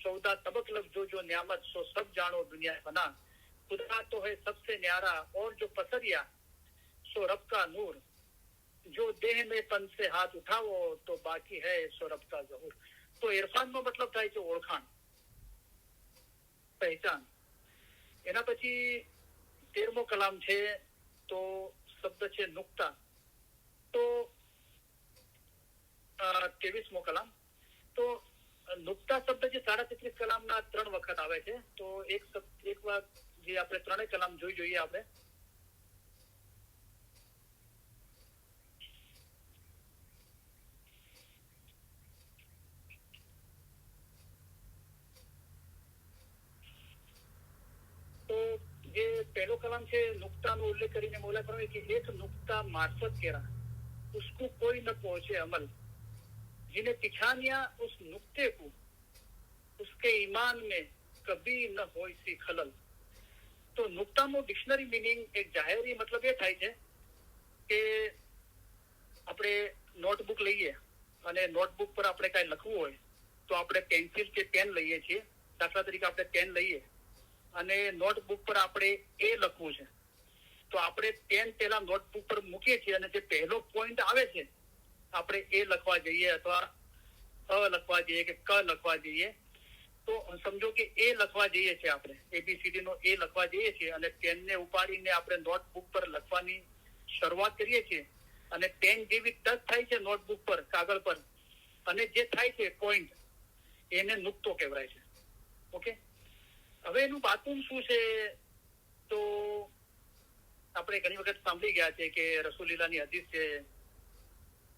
14 तबक लग जो न्यामत सो सब जानो दुनिया बना, खुदा तो है सबसे न्यारा और जो पसरिया सो रब का नूर, जो देह में तन से हाथ उठाओ तो बाकी है सो रब का ज़हूर. तो इरफान નો મતલબ થાય છે ઓળખાણ, પહેચાન. એના પછી 13મો કલામ છે, તો શબ્દ છે નુક્તા. તો 23મો કલામ. તો નુક્તા શબ્દ જે 33 કલામના 3 વખત આવે છે. તો એક વાર જે આપણે ત્રણેય કલામ જોઈએ આપણે. તો જે પહેલો કલામ છે નુક્તાનો ઉલ્લેખ કરીને મૌલા ફરમાવે કે એક નુક્તા મારફત કેરા उसको कोई न पहुंचे अमल, जिन्हें पिछानिया उस नुक्ते को उसके ईमान में कभी न हो सी खलल. तो नुक्ताનો ડિક્શનરી મીનિંગ એક જાહેરી મતલબ એ થાય છે કે આપણે નોટબુક લઈએ અને નોટબુક પર આપણે કઈ લખવું હોય તો આપણે પેન્સિલ કે પેન લઈએ છીએ. દાખલા તરીકે આપણે પેન લઈએ અને નોટબુક પર આપણે એ લખવું છે, તો આપણે પેન પેલા નોટબુક પર મૂકીએ છીએ અને જે પહેલો પોઈન્ટ આવે છે આપણે એ લખવા જઈએ અથવા અ લખવા જઈએ કે ક લખવા જઈએ, તો સમજો કે એ લખવા જઈએ છીએ, આપણે ABCD નો એ લખવા જઈએ છીએ અને પેનને ઉપાડીને આપણે નોટબુક પર લખવાની શરૂઆત કરીએ છીએ અને પેન જેવી ટચ થાય છે નોટબુક પર, કાગળ પર, અને જે થાય છે પોઈન્ટ, એને નુક્તો કહેવાય છે. ઓકે, હવે એનું બાતુમ શું છે? તો આપણે ઘણી વખત સાંભળી ગયા છે કે રસૂલિલ્લાહની હદીસ છે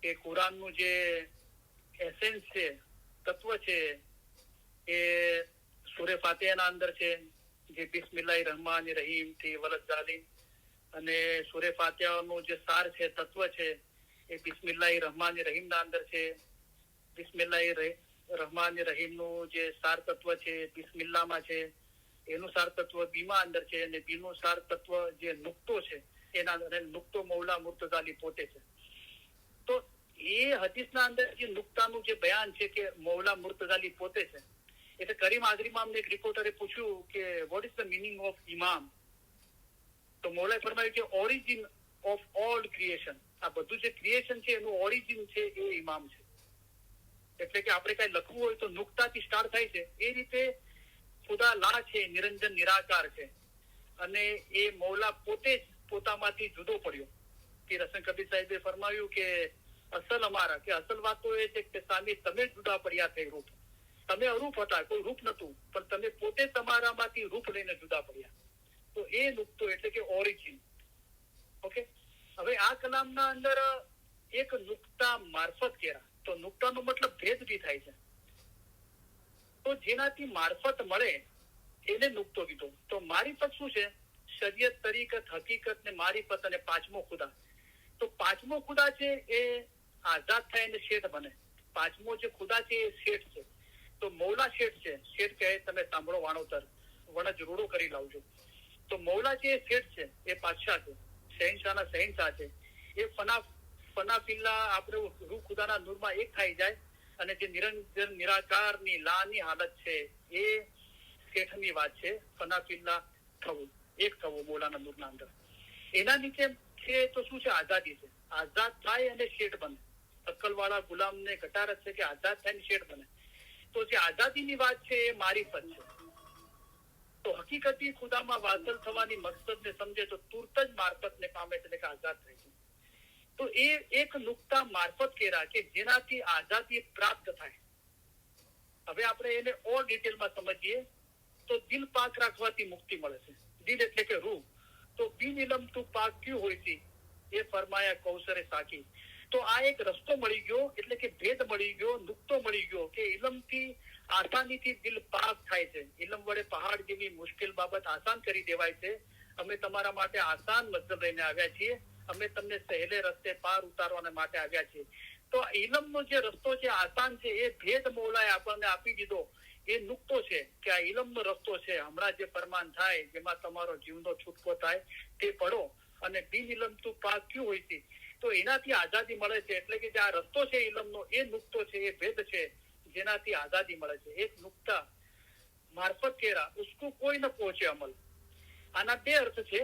કે કુરાનનું જે એસેન્સ છે, તત્વ છે, એ સૂરે ફાતિહાના અંદર છે. જે બિસ્મિલ્લાહિર રહમાનિર રહીમ થી વલદ જાલિમ અને સૂરે ફાતિહાનું જે સાર છે, તત્વ છે, એ બિસ્મિલ્લાહિર રહમાનિર રહીમ ના અંદર છે. બિસ્મિલ્લાહિર રહમાનિર રહીમ નું જે સાર તત્વ છે બિસ્મિલ્લાહમાં છે, એનું સાર તત્વ બીમાં અંદર છે, અને બીનું સાર તત્વ જે નુક્તો છે એના અંદર નુક્તો મૌલા મુર્તઝા પોતે છે. તો એ હદીસના અંદર જે નુક્તાનું જે બયાન છે કે મૌલા મુર્તઝા પોતે છે. એટલે કરીમ આઝરીમાં અમને એક રિપોર્ટરે પૂછ્યું કે what is the meaning of ઇમામ? તો મૌલાએ ફરમાવ્યું કે ઓરિજિન ઓફ ઓલ ક્રિએશન. આ બધું જે ક્રિએશન છે એનું ઓરિજિન છે એ ઇમામ છે. એટલે કે આપણે કઈ લખવું હોય તો નુક્તાથી સ્ટાર્ટ થાય છે. એ રીતે ખુદા લા છે, નિરંજન નિરાકાર છે, અને એ મૌલા પોતે જ પોતામાંથી જુદો પડ્યો. પીર હસન કબીર સાહેબે ફરમાવ્યું કે અસલ અમારા, કે અસલ વાત તો એ છે કે સામે તમે જુદા પડ્યા થઈ રૂપ. તમે અરૂપ હતા, કોઈ રૂપ નતું, પણ તમે પોતે તમારામાંથી રૂપ લઈને જુદા પડ્યા. તો એ નુક્તો એટલે કે ઓરિજિન. ઓકે, હવે આ કલામના અંદર એક નુક્તા મારફત કર્યા. તો નુક્તાનો મતલબ ભેદ બી થાય છે. તો જેનાથી મારફત મળે એને નુક્તો કીધો. તો મારીફત શું છે? શરીયત, તરીકત, હકીકત ને મારીફત અને પાંચમો ખુદા. તો પાંચમો ખુદા છે એ આઝાદ થાય અને શેઠ બને. પાંચમો જે ખુદા છે એ શેઠ છે. તો મૌલા શેઠ છે. શેઠ કહે તમે સાંભળો વાણોતર, વણજ રૂડો કરી લાવજો. તો મૌલા જે શેઠ છે એ પાતશાહ છે, શહેનશાહના શહેનશાહ છે. એ ફનાફિલ્લા આપણે રૂહ ખુદાના નૂરમાં એક થઈ જાય, અને જે નિરંજન નિરાકારની લાની હાલત છે એ શેઠની વાત છે. ફનાફિલ્લા થવું, એક થવું મૌલાના નૂરના અંદર. એના નીચે છે તો શું છે? આઝાદી છે. આઝાદ થાય અને શેઠ બને. અક્કલવાળા ગુલામને ઘટારત છે કે આઝાદ થાય અને શેઠ બને. તો જે આઝાદીની વાત છે એ મારીફત છે. તો હકીકતી ખુદામાં વાસલ થવાની મકસદને સમજે તો તુરત જ મારફતને પામે છે, એટલે કે આઝાદ થાય છે. તો એ એક નુક્તા મારફત કેરા કે જેનાથી આઝાદી પ્રાપ્ત થાય. હવે આપણે એને ઓર ડિટેલમાં સમજીએ તો દિલ પાક રાખવાથી મુક્તિ મળે છે. દિલ એટલે કે રૂહ. તો બિન ઇલમ તું પાક ક્યું હોય છે એ ફરમાયા કૌસરે સાકી. તો આ એક રસ્તો મળી ગયો, એટલે કે ભેદ મળી ગયો, નુક્તો મળી ગયો કે ઇલમથી આસાનીથી દિલ પાક થાય છે. ઇલમ વડે પહાડ જેવી મુશ્કેલ બાબત આસાન કરી દેવાય છે. અમે તમારા માટે આસાન મતલબ લઈને આવ્યા છીએ. અમે તમને સહેલે રસ્તે પાર ઉતારવાના માટે આવ્યા છીએ. તો ઇલમનો જે રસ્તો છે આસાન છે, એ ભેદ મૌલાએ આપણને આપી દીધો. એ નુક્તો છે કે આ ઇલમનો રસ્તો છે. હમણાં જે ફરમાન થાય જેમાં તમારો જીવનો છૂટકો થાય તે પડો, અને બિન ઇલમ તું પાક ક્યું હોય છે તો એનાથી આઝાદી મળે છે. એટલે કે જે આ રસ્તો છે ઇલમનો, એ નુક્તો છે, એ ભેદ છે જેનાથી આઝાદી મળે છે. એક નુક્તા મારફત કેરા ઉસકો કોઈ ન પહોંચે અમલ. આના બે અર્થ છે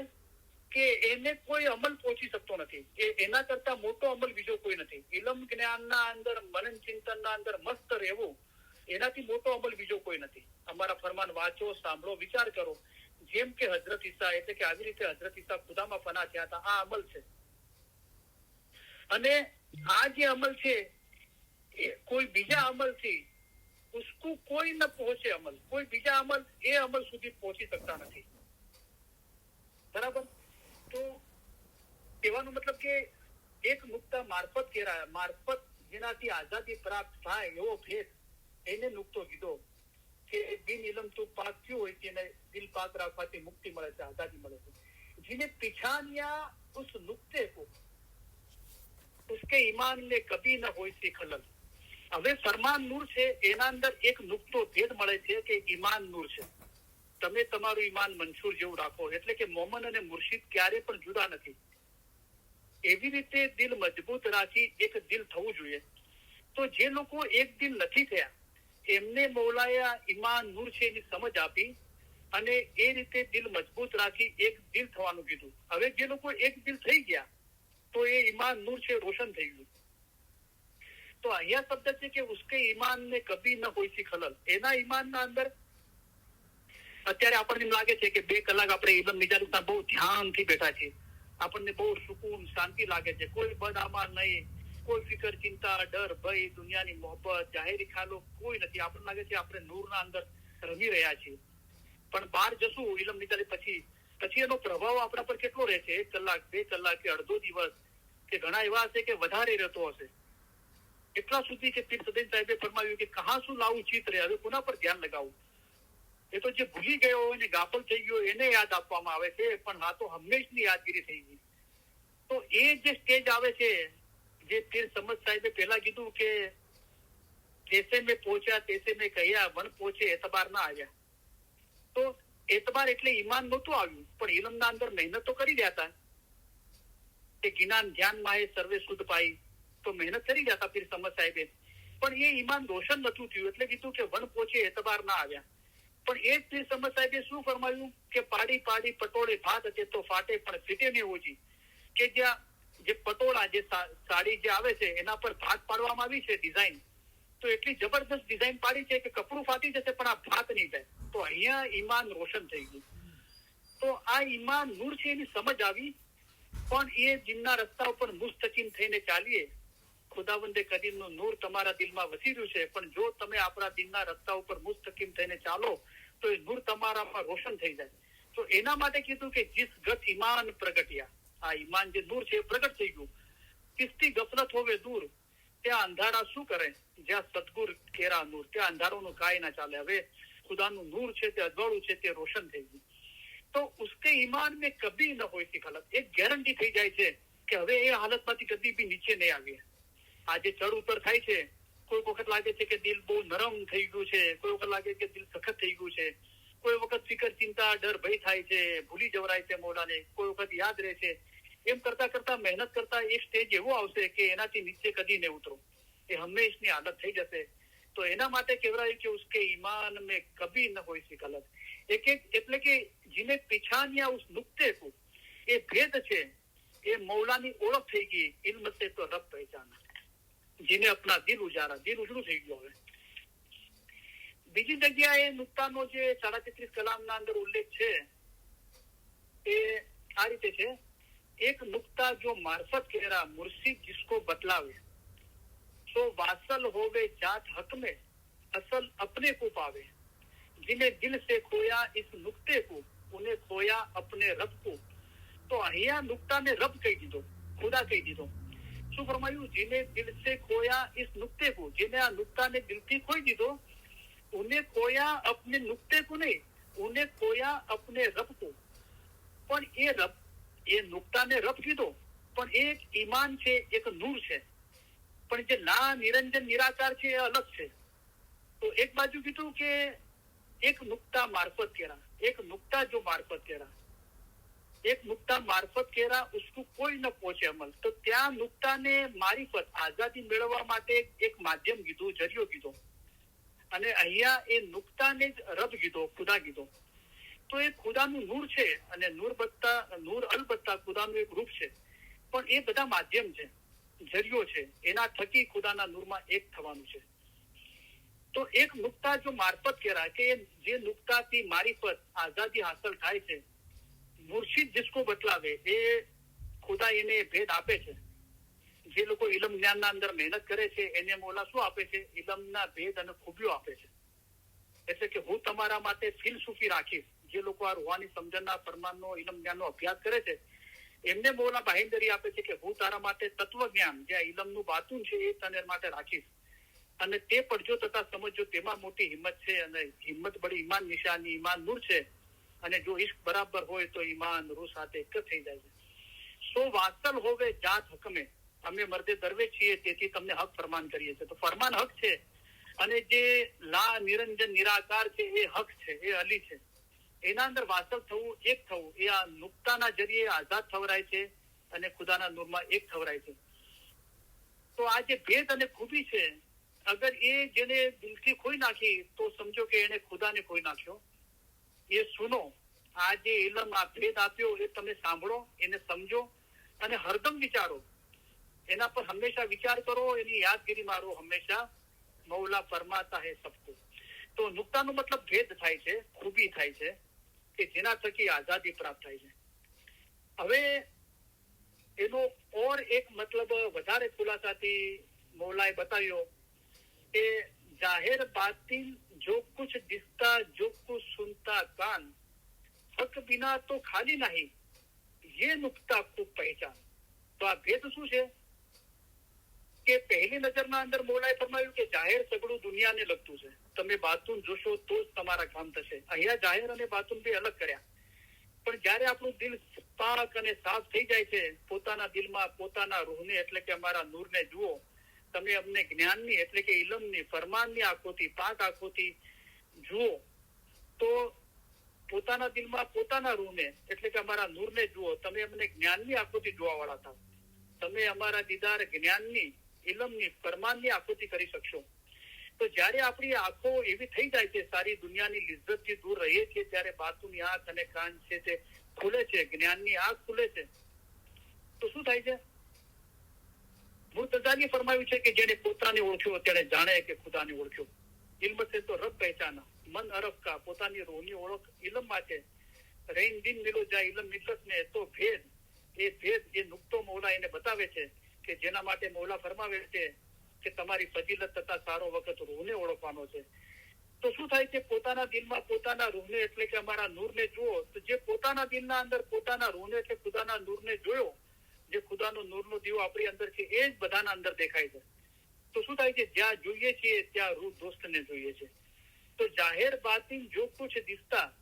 કે એને કોઈ અમલ પહોંચી શકતો નથી. એના કરતા મોટો અમલ બીજો કોઈ નથી. ઇલમ જ્ઞાનના અંદર, મનન ચિંતનના અંદર મસ્ત રહેવું, એનાથી મોટો અમલ બીજો કોઈ નથી. અમારા ફરમાન વાંચો, સાંભળો, વિચાર કરો. જેમ કે હજરત ઈસા, એટલે કે આવી રીતે હજરત ઈસા ખુદામાં ફના થયા હતા. આ અમલ છે. અને આ જે અમલ છે એ કોઈ બીજા અમલથી ઉસકો કોઈ ન પહોંચે અમલ. કોઈ બીજા અમલ એ અમલ સુધી પહોંચી શકતા નથી. બરાબર? તો કહેવાનો મતલબ કે એક નુક્તા મારફત કેરાયા. મારફત જેનાથી આઝાદી પ્રાપ્ત થાય એવો ભેદ, એને નુક્તો કીધો કે બિન ઇલમ તું પાક ક્યું હોય છે, એને દિલ પાક રાખવાથી મુક્તિ મળે છે, આઝાદી મળે છે. जिन्हें पिछानिया उस नुक्ते को उसके ईमान में कभी न હોય છે ખલલ. હવે ફરમાન નૂર છે, એના અંદર એક નુક્તો ભેદ મળે છે કે ઈમાન નૂર છે. તમે તમારું ઈમાન મંસૂર જેવું રાખો. એટલે કે મોમન અને મુર્શિદ ક્યારે પણ જુદા નથી. એવી રીતે દિલ મજબૂત રાખી એક દિલ થવું જોઈએ. તો જે લોકો એક દિલ નથી થયા એમને મૌલાએ ઈમાન નૂર છે એની સમજ આપી, અને એ રીતે દિલ મજબૂત રાખી એક દિલ થવાનું કીધું. હવે જે લોકો એક દિલ થઈ ગયા તો એ ઈમાન નૂર છે, રોશન થઈ ગયું. તો અહીંયા શબ્દ છે કે ઉસકે ઈમાન ને કભી ન હોય સી ખલલ. એના ઈમાનના અંદર અત્યારે આપણને લાગે છે કે 2 કલાક આપણે ઇલમ નિજાલતા બહુ ધ્યાનથી બેઠા છીએ. આપણને બહુ સુકૂન, શાંતિ લાગે છે. કોઈ બદઆમાલ નહીં, કોઈ ફિકર, ચિંતા, ડર, ભય, દુનિયાની મોહબ્બત, જાહેરી ખ્યાલો કોઈ નથી. આપણને લાગે છે આપણે નૂરના અંદર રમી રહ્યા છીએ. પણ બહાર જશું ઇલમ નિજાલી પછી એનો પ્રભાવ આપણા પર કેટલો રહેશે? 1 કલાક, 2 કલાક કે અડધો દિવસ, કે ઘણા એવા હશે કે વધારે રહેતો હશે. એટલા સુધી કે પીર સદૈન સાહેબે ફરમાવ્યું કે કહા શું લાવું ચિત્ર, હવે કોના પર ધ્યાન લગાવું? એ તો જે ભૂલી ગયો હોય ને ગાફલ થઈ ગયો એને યાદ આપવામાં આવે છે, પણ આ તો હંમેશની યાદગીરી થઈ ગઈ. તો એ જે સ્ટેજ આવે છે, જે પીર સમદ સાહેબે પહેલા કીધું કે જૈસે મેં પહોંચ્યા તૈસે મેં કહ્યા, વન પહોંચે એતબાર ના આવ્યા. તો એતબાર એટલે ઈમાન નહોતું આવ્યું, પણ ઇલમના અંદર મહેનત તો કરી રહ્યા હતા કે જ્ઞાન ધ્યાન માં સર્વે શુદ્ધ પાઈ, તો મહેનત કરી રહ્યા હતા પીર સમદ સાહેબે, પણ એ ઈમાન રોશન નતું થયું, એટલે કીધું કે વન પહોંચે એતબાર ના આવ્યા. પણ એ જ પીર સમદ સાહેબે શું ફરમાયું કે પાડી પાડી પટોળે ભાત તે તો ફાટે પણ ફીટે ને ઓછી, કે જ્યાં જે પટોળા જે સાડી જે આવે છે એના પર ભાત પાડવામાં આવી છે ડિઝાઇન, તો એટલી જબરદસ્ત ડિઝાઇન પાડી છે કે કપડું ફાટી જશે પણ આ ભાત નહીં થાય. તો અહીંયા ઈમાન રોશન થઈ ગયું. તો આ ઈમાન નૂર છે એની સમજ આવી, પણ એ દિનના રસ્તા ઉપર મુસ્તકીમ થઈને ચાલીએ. ખુદાવંદે કરીમનું નૂર તમારા દિલમાં વસી રહ્યું છે, પણ જો તમે આપણા દિલના રસ્તા ઉપર મુસ્તકીમ થઈને ચાલો તો એ નૂર તમારામાં રોશન થઈ જાય. તો એના માટે કીધું કે જીસ ગત ઈમાન પ્રગટ્યા, આ ઈમાન જે નૂર છે એ પ્રગટ થઈ ગયું. કિસથી ગફલત હોવે દૂર, ત્યાં અંધારા શું કરે, જ્યાં સદગુર કેરા નૂર, ત્યાં અંધારોનું કાંઈ ના ચાલે. હવે ખુદાનું નૂર છે તે અજવાળું છે તે રોશન થઈ ગયું. તો ઉસકે ઈમાન में કભી ન હોય સી ગલત, એક ગેરંટી થઈ જાય છે કે હવે એ હાલતમાંથી કદી બી નીચે નહીં આવીએ. આજે ચડ ઉતર થાય છે, કોઈ વખત લાગે છે કે દિલ બહુ નરમ થઈ ગયું છે, કોઈ વખત લાગે કે દિલ સખત થઈ ગયું છે, કોઈ વખત ફિકર ચિંતા ડર ભય થાય છે, ભૂલી જવરાય છે મોલાને, કોઈ વખત યાદ રહે છે. એમ કરતા કરતા મહેનત કરતા એક સ્ટેજ એવો આવશે કે એનાથી નીચે કદી નહીં ઉતરો, એ હંમેશની આદત થઈ જશે. તો એના માટે કહેવાય કે ઉસકે ઈમાન में કભી ન હોય સી ગલત. એક એટલે કે જીને પીછાન્યા ઉસ નુક્તે કો, એ ભેદ છે એ મૌલાની ઓળખ થઈ ગઈ. ઇલ્મ સે તો રબ પહેચાના, જેને અપના દિલ ઉજારા, દિલ ઉજળું થઈ ગયું. હવે બીજી જગ્યાએ નુક્તાનો જે 33 કલામના અંદર ઉલ્લેખ છે એ આ રીતે છે, એક નુક્તા જો મારફત કેરા મુર્શિદ जिसको बतलावे, तो वासल होवे जात हक में असल अपने को पावे, जिन्हें दिल से खोया इस नुक्ते को उन्हें खोया अपने रब को. તો અહીંયા નુક્તાને રબ કહી દીધો, ખુદા કહી દીધો. શું ફરમાયું, જેને દિલ સે ખોયા ઇસ નુક્તે को, જેને આ નુક્તાને દિલથી ખોઈ દીધો, ઉन्हें खोया अपने नुक्ते को नहीं, उन्हें खोया अपने रब को. પણ એ રબ, એ નુક્તાને રબ કીધો, પણ એ એક ઈમાન છે, એક નૂર છે. પણ જે ના નિરંજન નિરાકાર છે એ અલગ છે. તો એક બાજુ કીધું કે એક નુક્તા મારફત કેરા, એક નુક્તા જો મારફત કેરા, એક નુક્તા મારફત કેરા ઉસકો કોઈ ન પહોંચે અમલ. તો ત્યાં નુક્તાને મારીફત આઝાદી મેળવવા માટે એક માધ્યમ કીધું, જરિયો કીધો, અને અહીંયા એ નુક્તાને જ રબ કીધો, ખુદા કીધો. તો એ ખુદાનું નૂર છે, અને નૂર અલબત્તા ખુદાનું એક રૂપ છે, પણ એ બધા માધ્યમ છે, જરિયો છે, એના થકી ખુદાના નૂરમાં એક થવાનું છે. તો એક નુક્તા જો મારફત કેરા, કે જે નુક્તાથી મારીફત આઝાદી હાંસલ થાય છે, મુર્શિદ जिसको બતલાવે, એ ખુદા એને ભેદ આપે છે. જે લોકો ઇલમ જ્ઞાનના અંદર મહેનત કરે છે એને મોલા શું આપે છે, ઇલમના ભેદ અને ખૂબીઓ આપે છે. એટલે કે હું તમારા માટે ફિલસૂફી રાખીશ. જે લોકો આ રૂહાની સમજણના ફરમાનનો ઇલમ જ્ઞાનનો અભ્યાસ કરે છે એમને મોલા બાહેંધરી આપે છે કે હું તારા માટે તત્વજ્ઞાન, જે ઇલમનું બાતુન છે એ તને માટે રાખીશ, અને તે પડજો તથા સમજો, તેમાં મોટી હિંમત છે, અને હિંમત બડી ઈમાન નિશાની, ઈમાન નૂર છે. અને જો ઇશ્ક બરાબર હોય તો ઈમાન રૂહ સાથે એક થઈ જાય છે. સો વાસલ હોવે જાત હકમે, અમે મર્દે દરવે છીએ તેથી તમને હક ફરમાન કરીએ છીએ. તો ફરમાન હક છે, અને જે લા નિરંજન નિરાકાર છે એ હક છે, એ અલી છે. એના અંદર વાસલ થવું, એક થવું, એ આ નુક્તાના જરીએ આઝાદ થવરાય છે અને ખુદાના નૂરમાં એક થવરાય છે. તો આ જે ભેદ અને ખૂબી છે, અગર એ જેને દિલથી ખોઈ નાખી તો સમજો કે એને ખુદાને ખોઈ નાખ્યો. એ સુનો, આ જે ઇલમ, આ ભેદ આપ્યો એ તમે સાંભળો, એને સમજો અને હરદમ વિચારો, એના પર હંમેશા વિચાર કરો, એની યાદગીરી મારો હંમેશા. મૌલા ફરમાતા હે સબકો. તો નુક્તાનો મતલબ ભેદ થાય છે, ખૂબી થાય છે, કે જેના થકી આઝાદી પ્રાપ્ત થાય છે. હવે એનો ઓર એક મતલબ વધારે ખુલાસાથી મૌલાએ બતાવ્યો કે જાહેર બાતિન जो कुछ दिखता, जो कुछ सुनता कान, हक बिना तो खाली नहीं, ये नुक्ता खूब पहचान. તો આ ભેદ શું છે કે પહેલી નજરના અંદર મોલાએ ફરમાવ્યું કે જાહેર સગળું દુનિયાને લગતું છે, તમે બાતુન જોશો તો જ તમારા કામ થશે. અહીંયા જાહેર અને બાતુન બે અલગ કર્યા. પણ જયારે આપણું દિલ પાક અને સાફ થઈ જાય છે, પોતાના દિલમાં પોતાના રૂહને એટલે કે અમારા નૂરને જુઓ, તમે અમને જ્ઞાનની એટલે કે ઇલમની ફરમાનની આંખોથી, પાક આંખોથી જુઓ, તો પોતાના દિલમાં પોતાના રૂહને એટલે કે અમારા નૂરને જુઓ, તમે અમને જ્ઞાનની આંખોથી જોવા વાળા થાવ. તમે અમારા દીદાર જ્ઞાનની, ઇલમની, ફરમાનની આંખોથી કરી શકશો. તો જયારે આપણી આંખો એવી થઈ જાય છે, સારી દુનિયાની લિજ્જતથી દૂર રહીએ છીએ, ત્યારે બાતુની આંખ અને કાન છે તે ખુલે છે, જ્ઞાનની આંખ ખુલે છે. તો શું થાય છે? મુર્તઝાની ફરમાવ્યું છે કે જેને પોતાને ઓળખ્યો તેને જાણે કે ખુદાને ઓળખ્યો. ઇલ્મ છે તો રબ પહેચાના, મન અરબ કા, પોતાની રૂહની ઓળખ ઇલમમાં છે. રૈન દિન મિલો જાય ઇલમ મિલ્લત ને, તો ભેદ, એ ભેદ, એ નુક્તો મૌલા એને બતાવે છે કે જેના માટે મૌલા ફરમાવે છે કે તમારી ફજીલત તથા સારો વખત રૂહને ઓળખવાનો છે. તો શું થાય છે? પોતાના દિલમાં પોતાના રૂહને એટલે કે અમારા નૂરને જુઓ. તો જે પોતાના દિલના અંદર પોતાના રૂહને એટલે ખુદાના નૂરને જોયો, જે ખુદાનો નૂરનો દીવો આપણી અંદર છે, એ જ બધાના અંદર દેખાય છે. તો શું થાય છે? જ્યાં જોઈએ છીએ ત્યાં રૂહ દોસ્તને જોઈએ છે. તો જાહેર બાતિન જો કુછ દિસતા,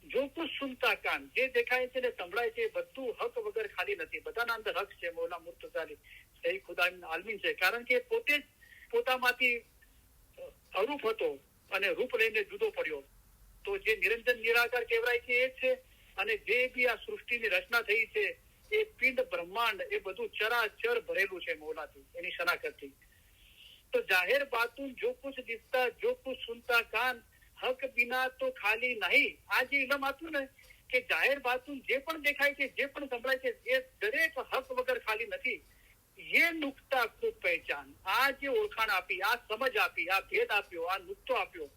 જો કુછ સુનતા કાન, જે દેખાય છે ને સંભળાય છે, બધું હક વગર ખાલી નથી. બધાના અંદર હક છે. મૌલા મુર્તઝાલી સહી ખુદા આલમીન છે. કારણ કે પોતે જ પોતામાંથી અરૂપ હતો અને રૂપ લઈને જુદો પડ્યો. તો જે નિરંજન નિરાકાર કહેવાય છે એ છે. અને જે બી આ સૃષ્ટિની રચના થઈ છે, એ પિંડ બ્રહ્માંડ, એ બધું ચરાચર ભરેલું છે મૌલાથી, એની શનાખતથી. તો જાહેર બાતુન જો કુછ દિસતા, જો કુછ સુનતા કાન, હક બિના તો ખાલી નહીં. આ જે ઇલમ આપ્યું ને કે જાહેર બાતુન જે પણ દેખાય છે, જે પણ સંભળાય છે, એ દરેક હક વગર ખાલી નથી. ये नुक्ता खूब પહેચાન, આ જે ઓળખાણ આપી, આ સમજ આપી, આ ભેદ આપ્યો, આ નુક્તો આપ્યો,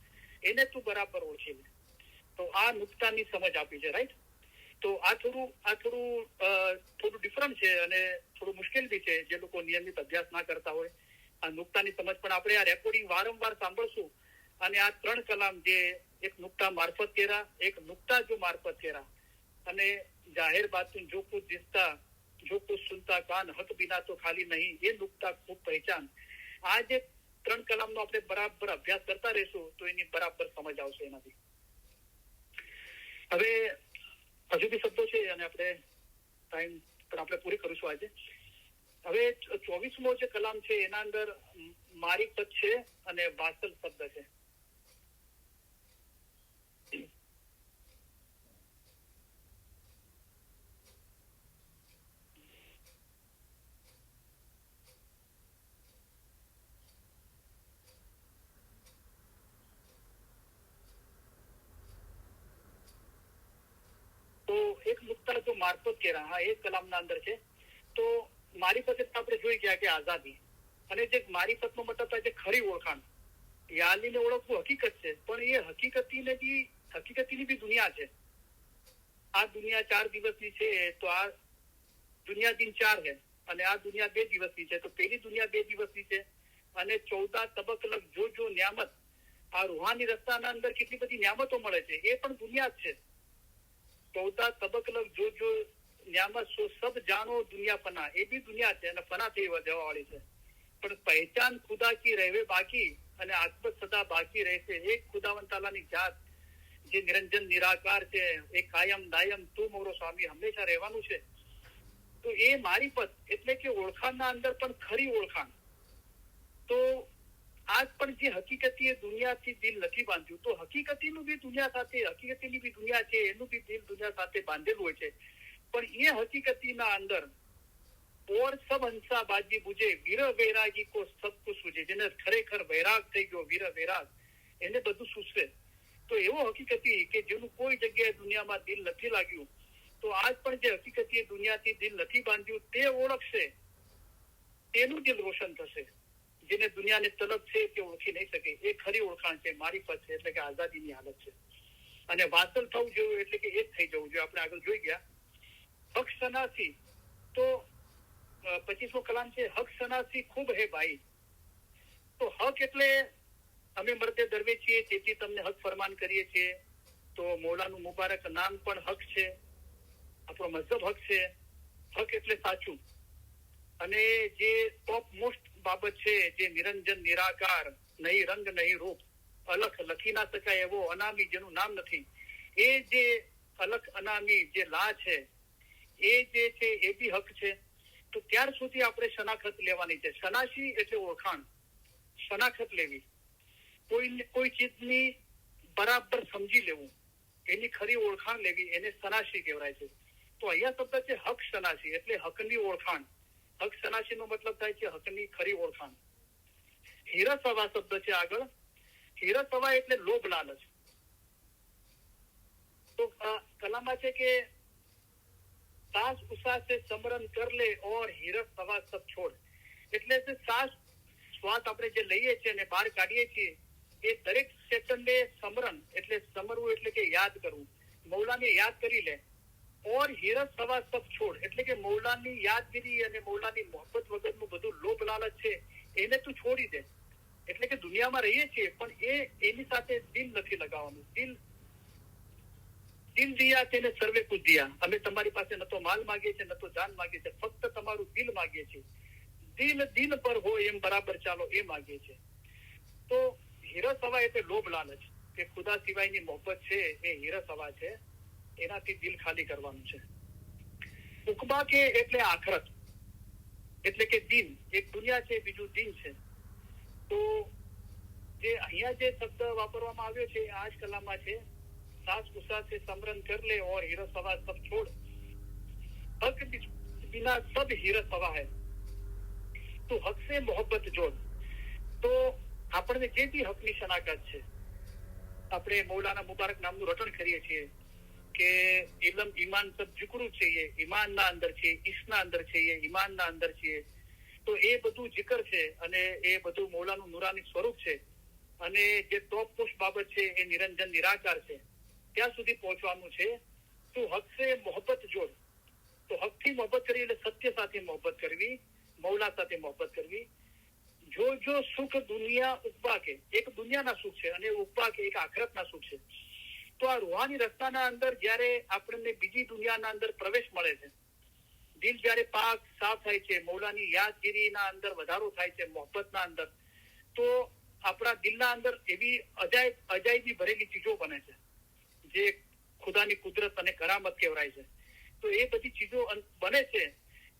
એને તું બરાબર ઓળખી લે. તો આ નુક્તાની સમજ આપી છે, રાઈટ? તો આ થોડું ડિફરન્ટ છે અને થોડું મુશ્કેલ બી છે જે લોકો નિયમિત અભ્યાસ ના કરતા હોય. આ નુક્તાની સમજ પણ આપણે આ રેકોર્ડિંગ વારંવાર સાંભળશું. અને આ 3 કલામ જે એક નુક્તા મારફત કેરા, એક નુક્તા જો મારફત કેરા, અને જાહેર બાતુન જો કુછ દિસતા, જો કુછ સુનતા કાન, હક બિના તો ખાલી નહીં, એ નુક્તા ખૂબ પહેચાન. આ જે 3 કલામનો આપણે બરાબર અભ્યાસ કરતા રહીશું તો એની બરાબર સમજ આવશે એનાથી. હવે હજુ બી શબ્દો છે અને આપણે ટાઈમ પણ આપણે પૂરી કરીશું આજે. હવે 24મો જે કલામ છે એના અંદર મારીફત છે અને વાસલ શબ્દ છે. તો એક નુક્તા જો મારફત કેરા, હા, એક કલામના અંદર છે. તો મારીફત આપણે જોઈ ગયા કે આઝાદી, અને જે મારીફતનો મતલબ થાય છે ખરી ઓળખાણ. યાલીને ઓળખવું હકીકત છે, પણ એ હકીકતીની બી દુનિયા છે. આ દુનિયા 4 દિવસની છે, તો આ દુનિયા દિન 4 છે અને આ દુનિયા 2 દિવસની છે. તો પેલી દુનિયા 2 દિવસની છે અને 14 તબક લગ જો નિયામત, આ રૂહાની રસ્તાના અંદર કેટલી બધી નિયામતો મળે છે, એ પણ દુનિયા જ છે. 14 તબક લગ જો નિયામત સો સબ જાણો દુનિયા ફના, એ બી દુનિયા છે અને ફના થઈ જવા વાળી છે. પણ પહેચાન ખુદા કી રહેવે બાકી અને આત્મત સદા બાકી રહેશે. એક ખુદાવંત તાલાની જાત જે નિરંજન નિરાકાર છે, એ કાયમ દાયમ તું મોરો સ્વામી હંમેશા રહેવાનું છે. તો એ મારીફત એટલે કે ઓળખાણના અંદર પણ ખરી ઓળખાણ. તો આજ પણ જે હકીકતી એ દુનિયાથી દિલ નથી બાંધ્યું, તો હકીકતીનું બી દુનિયા સાથે, હકીકતીની બી દુનિયા છે, એનું બી દિલ દુનિયા સાથે બાંધેલું હોય છે. પણ એ હકીકતીના અંદર ઓર સબ હંસા બાજી બુજે, વીર વૈરાગી કો સબ કુછ સૂજે. જેને ખરેખર વૈરાગ થઈ ગયો, વીર વૈરાગ, એને બધું સૂચવે. તો એવો હકીકતી કે જેનું કોઈ જગ્યાએ દુનિયામાં દિલ નથી લાગ્યું, તો આજ પણ જે હકીકતી દુનિયાથી દિલ નથી બાંધ્યું તે ઓળખશે, તેનું દિલ રોશન થશે. જેને દુનિયાની તલબ છે તે ઓળખી નહીં શકે. એ ખરી ઓળખાણ છે, મારીફત છે, એટલે કે આઝાદીની હાલત છે. અને વાસલ થવું જોઈએ એટલે કે એક થઈ જવું જોઈએ. આપણે આગળ જોઈ ગયા હક સનાસી. તો 25મો કલામ છે હક સનાસી ખૂબ હે ભાઈ. તો હક એટલે અમે મર્દે દરવે છીએ, તેથી તમને હક ફરમાન કરીએ છીએ. તો મૌલાનું મુબારક નામ પણ હક છે, આપણો મઝહબ હક છે. હક એટલે સાચું. અને જે ટોપ મોસ્ટ બાબત છે, જે નિરંજન નિરાકાર, નહીં રંગ નહીં રૂપ, અલખ લખી ના શકાય એવો અનામી જેનું નામ નથી, એ જે અલખ અનામી જે લા છે એ જે છે એ બી હક છે. તો ત્યાર સુધી આપણે શનાખત લેવાની છે. શનાશી એટલે ઓળખાણ, શનાખત લેવી, કોઈ ચીજની બરાબર સમજી લેવું, એની ખરી ઓળખાણ લેવી, એને શનાશી કહેવાય છે. તો અહીંયા શબ્દ છે હક શનાશી, એટલે હકની ઓળખાણ. હક શનાશી નો મતલબ થાય છે હકની ખરી ઓળખાણ. હીરસવા શબ્દ છે આગળ. હીરસવા એટલે લોભ લાલચ. તો કલામાં છે કે સાસ ઉષા સે સમરણ કર લે ઓર હીરસવા સબ છોડ. એટલે સાસ શ્વાસ આપણે જે લઈએ છીએ અને બહાર કાઢીએ છીએ એ દરેક સેકન્ડે સમરણ એટલે સમરવું એટલે કે યાદ કરવું, મૌલાને યાદ કરી લે. ઓર હીરસ સવા સબ છોડ એટલે કે મૌલાની યાદગીરી અને મૌલાની મોહબ્બત વગરનું બધું લોભ લાલચ છે એને તું છોડી દે. એટલે કે દુનિયામાં રહીએ છીએ પણ એની સાથે દિલ નથી લગાવવાનું. દિલ દિયા તેને સર્વે કુછ દિયા. અમે તમારી પાસે ન તો માલ માંગીએ છીએ ન તો જાન માંગીએ છીએ, ફક્ત તમારું દિલ માંગીએ છીએ. દિલ પર હોય એમ બરાબર ચાલો એ માંગીએ છીએ. તો હીરસ હવા એટલે લોભ લાલચ, કે ખુદા સિવાયની મોહબ્બત છે એ હીરસ હવા છે, એનાથી દિલ ખાલી કરવાનું છે. ઉકબા કે એટલે આખરત, એટલે કે દિન. એક દુનિયા છે, બીજું દિન છે. તો જે અહીંયા જે શબ્દ વાપરવામાં આવ્યો છે આ જ કલામાં છે. સાસ ઉષા से समरण कर ले और हीरस हवा सब छोड़, हक बिना सब हीरस हवा है, तो हक से मोहब्बत जोड़. તો આપણને જે બી હકની શનાખત છે, આપણે મૌલાના મુબારક નામનું રટણ કરીએ છીએ કે ઇલમ ઈમાન સબ જુકરું છીએ, ઈમાનના અંદર છે, ઈશના અંદર છે, ઈમાનના અંદર છે. તો એ બધું જિકર છે અને એ બધું મૌલાનું નુરાની સ્વરૂપ છે. અને જે ટોપ પોસ્ટ બાબત છે એ નિરંજન નિરાકાર છે. ત્યાં સુધી પહોંચવાનું છે. તું હક સે મોહબ્બત જોડ. તો હકથી મોહબ્બત કરવી એટલે સત્ય સાથે મોહબ્બત કરવી, મૌલા સાથે મોહબ્બત કરવી. જો સુખ દુનિયા ઉપવા કે, એક દુનિયાના સુખ છે અને ઉપવા કે એક આખરતના સુખ છે. તો આ રૂહાની રસ્તાના અંદર જયારે આપણને બીજી દુનિયાના અંદર પ્રવેશ મળે છે, દિલ જયારે પાક સાફ થાય છે, મૌલાની યાદગીરીના અંદર વધારો થાય છે, મોહબ્બતના અંદર, તો આપણા દિલના અંદર એવી અજાયબી ભરેલી ચીજો બને છે જે ખુદાની કુદરત અને કરામત કહેવાય છે. તો એ બધી ચીજો બને છે,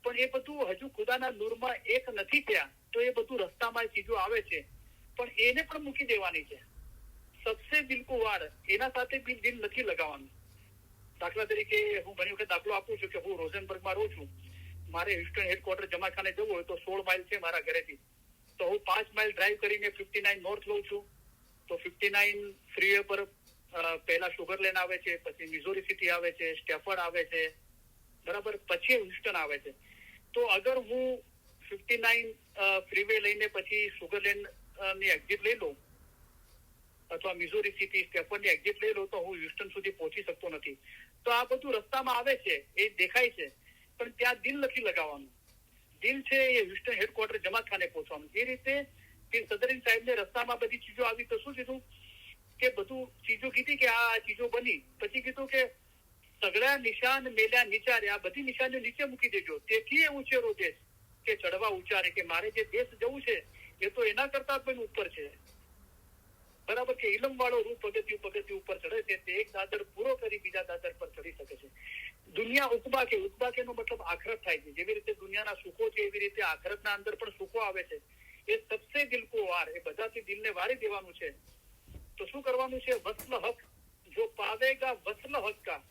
પણ એ બધું હજુ ખુદાના નૂરમાં એક નથી થયા. તો એ બધું રસ્તામાં ચીજો આવે છે, પણ એને પણ મૂકી દેવાની છે. સબસે દિલ કો વાર, એના સાથે બી દિલ નથી લગાવવાનું. દાખલા તરીકે હું ઘણી વખત દાખલો આપું છું કે હું રોઝનબર્ગમાં રહું છું. મારે હ્યુસ્ટન હેડક્વાર્ટર જમાખાને જવું હોય તો 16 માઇલ છે મારા ઘરેથી. તો હું 5 માઇલ ડ્રાઈવ કરીને 59 નોર્થ લઉં છું. તો 59 ફ્રીવે પર પહેલા સુગરલેન્ડ આવે છે, પછી મિઝોરી સિટી આવે છે, સ્ટેફર્ડ આવે છે, બરાબર, પછી હ્યુસ્ટન આવે છે. તો અગર હું 59 ફ્રીવે લઈને પછી સુગરલેન્ડ ની એક્ઝિટ લઈ લઉં અથવા મિઝોરી સિટી સ્ટેફર્ડની એક્ઝિટ લઈ લઉં તો હું હ્યુસ્ટન સુધી પહોંચી શકતો નથી. તો આ બધું રસ્તામાં આવે છે, એ દેખાય છે, પણ ત્યાં દિલ નથી લગાવવાનું. દિલ છે એ હ્યુસ્ટન હેડક્વાર્ટર જમાતખાને પહોંચવાનું. એ રીતે સદરીન સાહેબને રસ્તામાં બધી ચીજો આવી તો શું કીધું કે બધું ચીજો કીધી કે આ ચીજો બની, પછી કીધું કે સગળા નિશાન મેલ્યા નીચારે, આ બધી નિશાનીઓ નીચે મૂકી દેજો. તેથી એ ઊંચેરો દેશ કે ચડવા ઉચારે, કે મારે જે દેશ જવું છે એ તો એના કરતા પણ ઉપર છે, બરાબર, કે ઇલમ વાળો રૂપ પગથિયું ઉપર ચડે છે, તે એક દાદર પૂરો કરી બીજા દાદર પર ચડી શકે છે. દુનિયા ઉકબા કે નો મતલબ આખરત થાય છે. જેવી રીતે દુનિયાના સુખો છે એવી રીતે આખરતના અંદર પણ સુખો આવે છે. એ સબસે દિલ કો વાર, એ બધાથી દિલને વારી દેવાનું છે. તો શું કરવાનું છે? વસ્લ હક જો પાવેગા વસ્લ હક કા,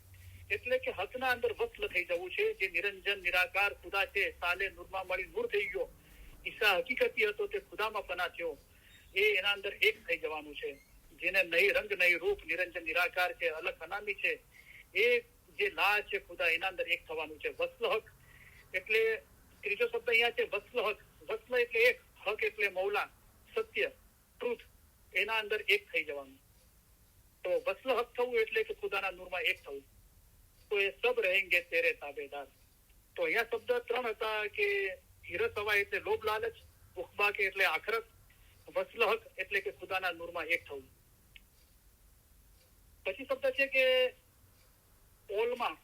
એટલે કે હકના અંદર વસ્લ થઈ જવું છે. જે નિરંજન નિરાકાર ખુદા છે, સાલે નૂરમાં મળી નૂર થઈ ગયો, ઈસા હકીકતી હતો તે ખુદામાં ફના થયો, એ એના અંદર એક થઈ જવાનું છે. જેને નહીં રંગ નહીં રૂપ, નિરંજન નિરાકાર છે, અલગ અનામી છે, એ જે લા છે ખુદા, એના અંદર એક થવાનું છે. વસ્લ હક એટલે ત્રીજો શબ્દ અહીંયા છે વસ્લ હક. વસ્લ એટલે એક, હક એટલે મૌલા, સત્ય, ટ્રુથ, એના અંદર એક થઈ જવાનું. તો વસ્લ હક થવું એટલે કે ખુદાના નૂરમાં એક થવું. તો એ સબ રહેંગે તેરે તાબેદાર. તો અહીંયા શબ્દ 3 હતા કે હીરસ હવા એટલે લોભ લાલચ, ઉકબા કે એટલે આખરત, વસ્લ હક એટલે કે ખુદાના નૂરમાં એક થવું. પછી શબ્દ છે કે ઓલમાં.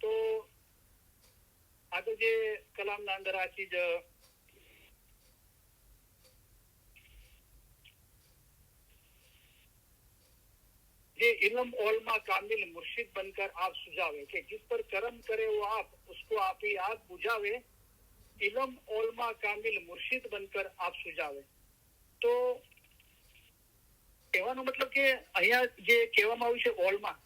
તો આગળ જે કલામના અંદર આ ચીજ इलम ओलमा कामिल मुर्शिद बनकर आप सुझावे, कि जिस पर कर्म करे वो आप उसको आप ही आप बुझावे, इलम ओलमा कामिल मुर्शिद बनकर આપ સુજાવે. તો કહેવાનો મતલબ કે અહીંયા જે કહેવામાં આવ્યું છે ઓલમા,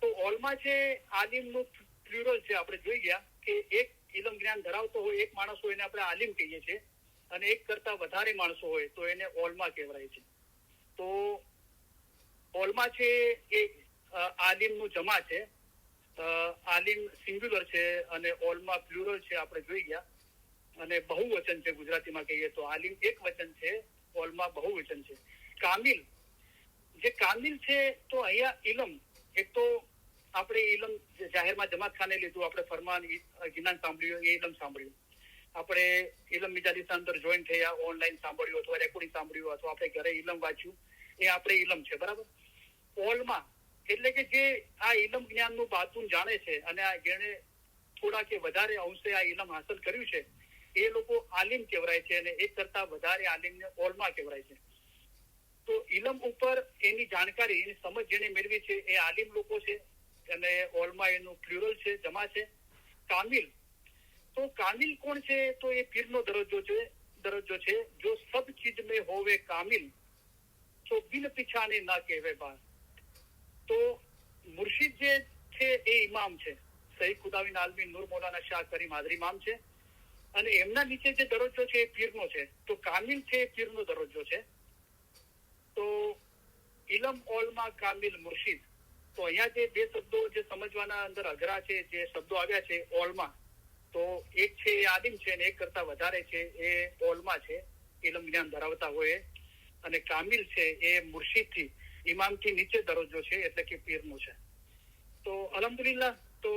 તો ઓલમા છે આલિમનું પ્લુરલ છે. આપણે જોઈ ગયા કે એક ઇલમ જ્ઞાન ધરાવતો હોય એક માણસ હોય એને આપણે આલિમ કહીએ છીએ, અને એક કરતા વધારે માણસો હોય તો એને ઓલમા કહેવાય છે. તો ઓલમા છે એ આલિમનું જમા છે, આલિમ સિંગ્યુલર છે અને ઓલમા પ્લુરલ છે. આપણે જોઈ ગયા. અને બહુવચન છે, ગુજરાતીમાં કહીએ તો આલિમ એક વચન છે, ઓલમા બહુવચન છે. કામિલ, જે કામિલ છે તો અહીંયા ઇલમ, એક તો આપણે ઇલમ જાહેરમાં જમાતખાને લીધું, આપણે ફરમાન જ્ઞાન સાંભળ્યું, એ ઇલમ સાંભળ્યું, આપણે ઇલમ મિજાલિસના અંદર જોઈન થયા, ઓનલાઈન સાંભળ્યું અથવા રેકોર્ડિંગ સાંભળ્યું અથવા આપણે ઘરે ઇલમ વાંચ્યું, એ આપણે ઇલમ છે. બરાબર. ઓલમા એટલે કે જે આ ઇલમ જ્ઞાનનું બાતુન જાણે છે અને આ જેણે થોડા કે વધારે અંશે આ ઇલમ હાંસલ કર્યું છે એ લોકો આલિમ કહેવાય છે, અને એક કરતા વધારે આલિમને ઓલમા કહેવાય છે. તો ઇલમ ઉપર એની જાણકારી, એની સમજ જેને મેળવી છે એ આલિમ લોકો છે, અને ઓલમા એનું પ્લુરલ છે, જમા છે. કામિલ, તો કામિલ કોણ છે? તો એ પીરનો દરજ્જો છે. જો સબ ચીજ में હોવે કામિલ તો બિન પીછાને ના કહેવે બાર. તો મુર્શિદ જે છે એ ઇમામ છે, સઈદ ખુદાવિન આલમી નૂર મૌલાના શાહ કરીમ હાજરી ઇમામ છે, અને એમના નીચે જે દરજ્જો છે એ પીરનો છે. તો કામિલ છે એ પીરનો દરજ્જો છે. તો ઇલમ ઓલમા કામિલ મુર્શિદ, તો અહીંયા જે બે શબ્દો જે સમજવાના અંદર અઘરા છે, જે શબ્દો આવ્યા છે ઓલમા, તો એક છે એ આલિમ છે અને એક કરતા વધારે છે એ ઓલમા છે, ઇલમ જ્ઞાન ધરાવતા હોય. અને કામિલ છે એ મુર્શિદથી, ઇમામથી નીચે દરજ્જો છે, એટલે કે પીરનો છે. તો અલ્હમ્દુલિલ્લાહ, તો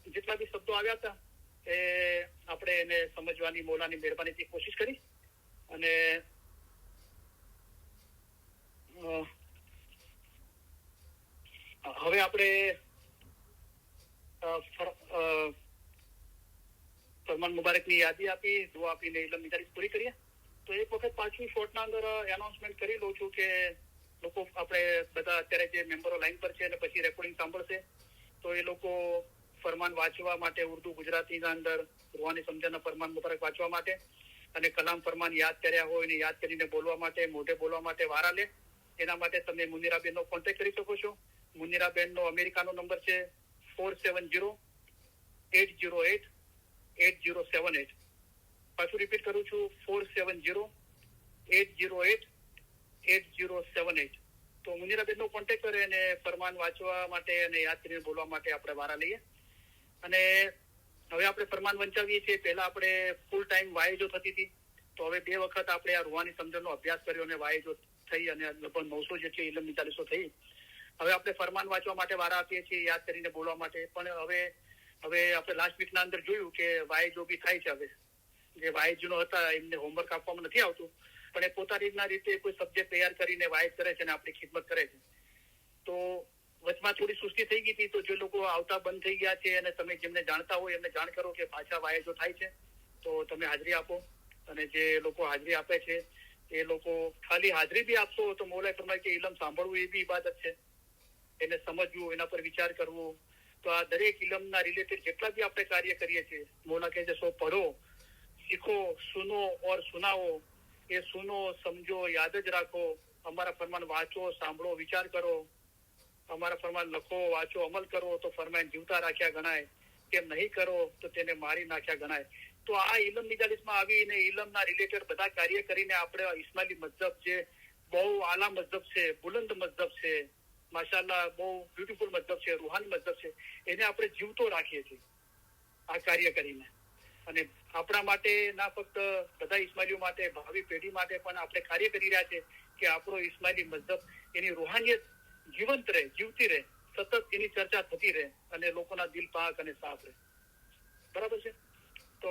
જેટલા બી શબ્દો આવ્યા હતા એ આપણે એને સમજવાની મૌલાની મહેરબાનીથી કોશિશ કરી. અને હવે આપણે સલમાન મુબારકની યાદી આપી, દુઆ આપીને ઇલમ મિજાલિસ પૂરી કરીએ. તો એક વખત પાછું શોર્ટના અંદર એનાઉન્સમેન્ટ કરી લઉં છું કે લોકો, આપણે બધા અત્યારે જે મેમ્બરો લાઈન પર છે અને પછી રેકોર્ડિંગ સાંભળશે, તો એ લોકો ફરમાન વાંચવા માટે ઉર્દુ ગુજરાતીના અંદર રૂહાની સમજણના ફરમાન મુબારક વાંચવા માટે અને કલામ ફરમાન યાદ કર્યા હોય ને યાદ કરીને બોલવા માટે, મોઢે બોલવા માટે વારા લે. એના માટે તમે મુનિરાબેનનો કોન્ટેક્ટ કરી શકો છો. મુનિરાબેનનો અમેરિકાનો નંબર છે 470-808-8078. પાછું રિપીટ કરું છું, 470-808-8078. તો મુનિરાબેનનો કોન્ટેક્ટ કરે અને ફરમાન વાંચવા માટે અને યાદ કરીને બોલવા માટે આપણે વારા લઈએ. અને હવે આપણે ફરમાન વંચાવીએ છીએ. પહેલા આપણે ફૂલ ટાઈમ વાયજો થતી હતી, તો હવે 2 વખત આપણે આ રૂહાની સમજણનો અભ્યાસ કર્યો અને વાયજો થઈ, અને લગભગ 900 જેટલી ઇલમ મિજાલિસો થઈ. હવે આપણે ફરમાન વાંચવા માટે વારા આપીએ છીએ, યાદ કરીને બોલવા માટે. પણ હવે આપણે લાસ્ટ વીકના અંદર જોયું કે વાયજો બી થાય છે. હવે જે વાયજનો હતા એમને હોમવર્ક આપવામાં નથી આવતું, પણ એ પોતાની રીતે કોઈ સબ્જેક્ટ તૈયાર કરીને વાયજ કરે છે અને આપણી ખિદમત કરે છે. તો વચમાં થોડી સુસ્તી થઈ ગઈ હતી, તો જે લોકો આવતા બંધ થઈ ગયા છે અને તમે જેમને જાણતા હોય એમને જાણ કરો કે પાછા વાયજો થાય છે, તો તમે હાજરી આપો. અને જે લોકો હાજરી આપે છે એ લોકો ખાલી હાજરી બી આપશો તો મૌલાએ ફરમાય કે ઇલમ સાંભળવું એ બી ઇબાદત છે, એને સમજવું, એના પર વિચાર કરવો. તો આ દરેક ઇલમના રિલેટેડ જેટલા બી આપણે કાર્ય કરીએ છીએ, મૌલા કહે છે સો પઢો, सीखो, सुनो और सुनाओ. ये सुनो, समझो, याद જ રાખો. અમારા ફરમાન વાંચો, સાંભળો, વિચાર કરો. અમારા ફરમાન લખો, વાંચો, અમલ કરો તો ફરમાન જીવતા રાખ્યા ગણાય. કેમ નહીં કરો તો તેને મારી નાખ્યા ગણાય. તો આ ઇલમ મિજાલિસમાં આવીને ઇલમના રિલેટેડ બધા કાર્ય કરીને આપણે ઇસ્માઇલી મઝહબ જે બહુ આલા મઝહબ છે, બુલંદ મઝહબ છે, માશાઅલ્લાહ બહુ બ્યુટીફુલ મઝહબ છે, રૂહાની મઝહબ છે, એને આપણે જીવતો રાખીએ છીએ આ કાર્ય કરીને. અને આપણા માટે ના ફક્ત બધા ઇસ્માઇલીઓ માટે, ભાવિ પેઢી માટે પણ આપણે કાર્ય કરી રહ્યા છે કે આપણો ઇસ્માઇલી મઝહબ, એની રૂહાનિયત જીવંત રહે, જીવતી રહે, સતત એની ચર્ચા થતી રહે અને લોકોના દિલ પાક અને સાફ રહે. બરાબર છે. તો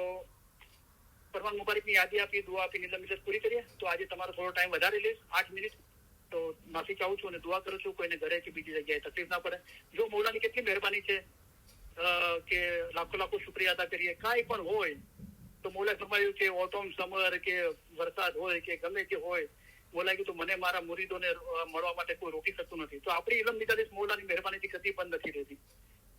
ફરમાન મુબારકની યાદી આપી, દુઆ આપી, ઇલમ મિજાલિસ પૂરી કરીએ. તો આજે તમારો થોડો ટાઈમ વધારે લઈશ, 8 મિનિટ. તો માફી ચાહું છું અને દુઆ કરું છું કોઈને ઘરે કે બીજી જગ્યાએ તકલીફ ના પડે. જો મૌલાની કેટલી મહેરબાની છે કે લાખો શુક્રિયા અદા કરીએ. કાંઈ પણ હોય તો મૌલાએ ફરમાયું કે ઓટોમ સમર કે વરસાદ હોય કે ગમે તે હોય, મોલાએ કીધું મને મારા મુરીદોને મળવા માટે કોઈ રોકી શકતું નથી. તો આપણી ઇલમ મિજાલિસ મૌલાની મહેરબાનીથી કદી બંધ નથી રહેતી,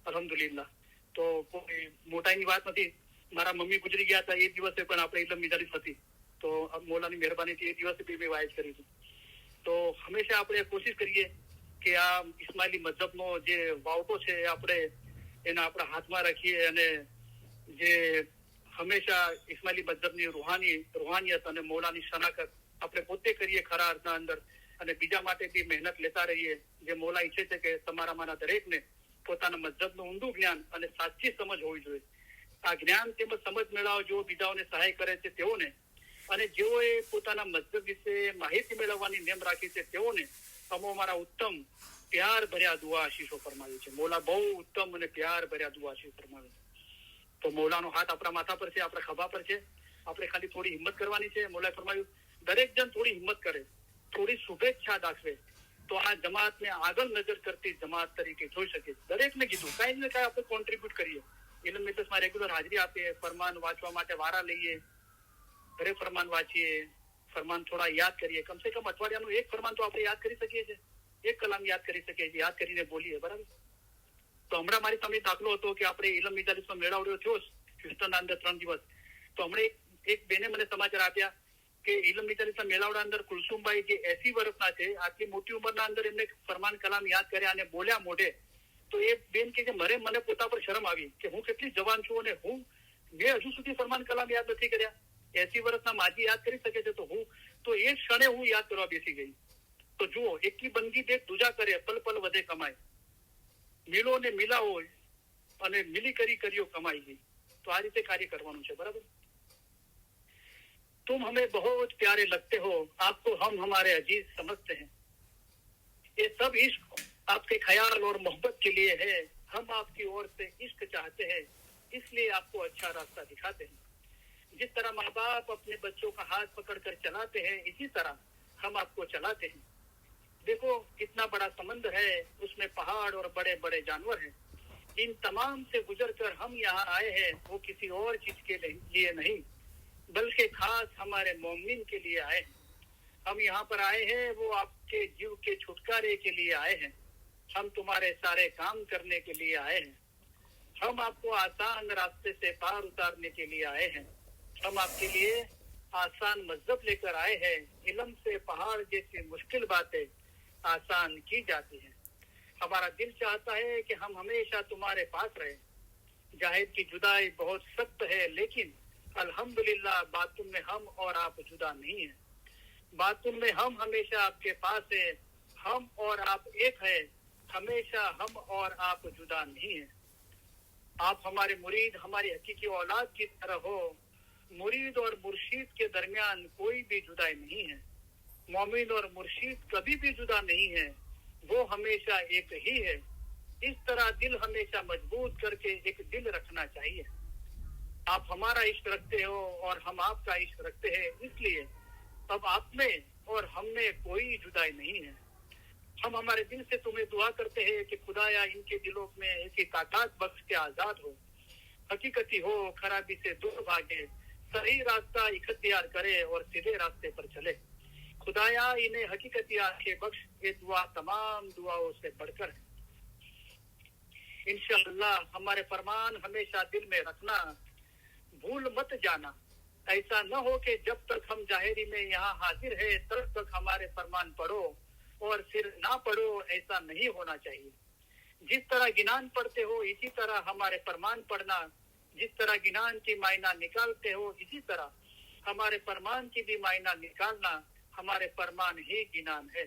અલ્હમ્દુલિલ્લાહ. તો કોઈ મોટાઈની વાત નથી. મારા મમ્મી ગુજરી ગયા હતા એ દિવસે પણ આપણે ઇલમ મિજાલિસ હતી, તો મૌલાની મહેરબાનીથી એ દિવસે બી મેં વાયસ કરી હતી. તો હંમેશા આપણે કોશિશ કરીએ કે આ ઇસ્માઇલી મઝહબનો જે વાવટો છે આપણે એના આપણા હાથમાં રાખીએ, અને જે હંમેશા ઇસ્માઇલી મઝહબની રૂહાનિયત અને મૌલાની શનાખત આપણે પોતે કરીએ ખરા અર્થના અંદર, અને બીજા માટે બી મહેનત લેતા રહીએ. જે મૌલા ઈચ્છે છે કે તમારામાંના દરેકને પોતાના મઝહબનું ઊંડું જ્ઞાન અને સાચી સમજ હોવી જોઈએ. આ જ્ઞાન તેમજ સમજ મેળવવા જેઓ બીજાઓને સહાય કરે છે તેઓને, અને જેઓએ પોતાના મઝહબ વિશે માહિતી મેળવવાની નેમ રાખી છે તેઓને અમો મારા ઉત્તમ પ્યાર ભર્યા દુઆ આશીષો ફરમાવી છે. મૌલા બહુ ઉત્તમ અને પ્યાર ભર્યા દુઆ આશીષ ફરમાવે છે. તો મૌલાનો હાથ આપણા માથા પર છે, આપણા ખભા પર છે. આપણે ખાલી થોડી હિંમત કરવાની છે. મૌલાએ ફરમાવ્યું દરેક જણ થોડી હિંમત કરે, થોડી શુભેચ્છા દાખવે તો આ જમાતને આગળ નજર કરતી જમાત તરીકે જોઈ શકે. દરેકને કીધું કાંઈ ને કાંઈ આપણે કોન્ટ્રીબ્યુટ કરીએ. ઇલ્મ મિજલિસમાં રેગ્યુલર હાજરી આપીએ, ફરમાન વાંચવા માટે વારા લઈએ, ઘરે ફરમાન વાંચીએ, ફરમાન થોડા યાદ કરીએ. કમસે કમ અઠવાડિયાનું એક ફરમાન તો આપણે યાદ કરી શકીએ છીએ, એક કલામ યાદ કરી શકીએ છીએ, યાદ કરીને બોલીએ. બરાબર. તો હમણાં મારી સામે દાખલો હતો કે આપણે ઇલમ મિજાલિસનો મેળાવડો થયો હ્યુસ્ટનના અંદર 3 દિવસ. તો હમણાં એક બેને મને સમાચાર આપ્યા કે ઇલમ મિજાલિસના મેળાવડા અંદર કુલસુમભાઈ જે 80 વર્ષના છે, આટલી મોટી ઉંમરના અંદર એમને ફરમાન કલામ યાદ કર્યા અને બોલ્યા મોઢે. તો એ બેન કે મને પોતા પર શરમ આવી કે હું કેટલી જવાન છું અને મેં હજુ સુધી ફરમાન કલામ યાદ નથી કર્યા. 80 વર્ષના માજી યાદ કરી શકે છે, તો એ ક્ષણે હું યાદ કરવા બેસી ગઈ. તો જુઓ, એકલી બંદગી દેખ દૂજા કરે, પલ પલ વધે કમાય, મિલો ને મિલાવો અને મિલી કર્યો કમાઈ ગઈ. તો આ રીતે કાર્ય કરવાનું છે. બરાબર. तुम हमें बहुत प्यारे लगते हो, आपको हम हमारे अजीज समझते हैं, ये सब इश्क आपके ख्याल और मोहब्बत के लिए है, हम आपकी ओर से इश्क चाहते हैं, इसलिए आपको अच्छा रास्ता दिखाते हैं. जिस तरह माँ बाप अपने बच्चों का हाथ पकड़कर चलाते हैं, इसी तरह हम आपको चलाते हैं. देखो कितना बड़ा समंदर है, उसमें पहाड़ और बड़े बड़े जानवर हैं. इन तमाम से गुजर कर हम यहाँ आए हैं, वो किसी और चीज के लिए नहीं, बल्कि खास हमारे मोमिन के लिए आए हैं. हम यहाँ पर आए हैं, वो आपके जीव के छुटकारे के लिए आए हैं. हम तुम्हारे सारे काम करने के लिए आए हैं. हम आपको आसान रास्ते से पार उतारने के लिए आए हैं. हम आपके लिए आसान मजहब लेकर आए हैं. इल्म से पहाड़ जैसी मुश्किल बातें आसान की जाती हैं. हमारा दिल चाहता है कि हम हमेशा तुम्हारे पास रहे. जाहिद की जुदाई बहुत सख्त है, लेकिन अल्हम्दुलिल्लाह बातुन में हम और आप जुदा नहीं है. बातुन में हम हमेशा आपके पास है. हम और आप एक है, हमेशा हम और आप जुदा नहीं है. आप हमारे मुरीद, हमारी हकीकी औलाद की तरह हो. मुरीद और मुर्शीद के दरमियान कोई भी जुदाई नहीं है. मोमिन और मुर्शीद कभी भी जुदा नहीं है, वो हमेशा एक ही है. इस तरह दिल हमेशा मजबूत करके एक दिल रखना चाहिए. आप हमारा इश्क रखते हो और हम आपका इश्क रखते हैं, इसलिए अब आप में और हम में कोई जुदाई नहीं है. हम हमारे दिल से तुम्हें दुआ करते हैं कि खुदाया इनके दिलों में ऐसी ताकत बख्श के आजाद हो, हकीकती हो, खराबी से दूर भागे, सही रास्ता इख्तियार करे और सीधे रास्ते पर चले. खुदाया इन्हें हकीकती आंखें बख्श. ये दुआ तमाम दुआओं से बढ़कर है. इंशाअल्लाह हमारे फरमान हमेशा दिल में रखना, भूल मत जाना. ऐसा न हो कि जब तक हम जाहिरी में यहाँ हाजिर है तब तक हमारे फरमान पढ़ो और फिर ना पढ़ो. ऐसा नहीं होना चाहिए. जिस तरह गिनान पढ़ते हो इसी तरह हमारे फरमान पढ़ना. जिस तरह गिनान की मायना निकालते हो इसी तरह हमारे फरमान की भी मायना निकालना. हमारे फरमान ही गिनान है.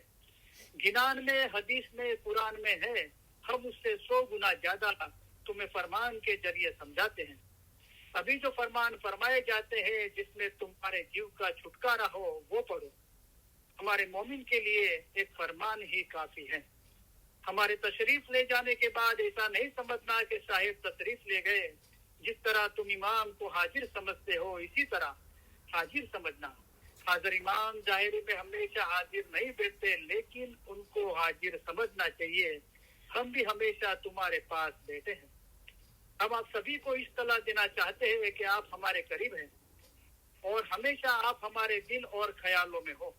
गिनान में, हदीस में, कुरान में है. हम उससे 100 गुना ज्यादा तुम्हें फरमान के जरिए समझाते हैं. अभी जो फरमान फरमाए जाते हैं जिसमें तुम्हारे जीव का छुटकारा हो वो पढ़ो. हमारे मोमिन के लिए एक फरमान ही काफी है. हमारे तशरीफ ले जाने के बाद ऐसा नहीं समझना कि साहिब तशरीफ ले गए. जिस तरह तुम इमाम को हाजिर समझते हो इसी तरह हाजिर समझना. हाजिर इमाम जाहिर में हमेशा हाजिर नहीं बैठते, लेकिन उनको हाजिर समझना चाहिए. हम भी हमेशा तुम्हारे पास बैठे हैं. हम आप सभी को इस सलाह देना चाहते हैं कि आप हमारे करीब हैं और हमेशा आप हमारे दिल और ख्यालों में हो.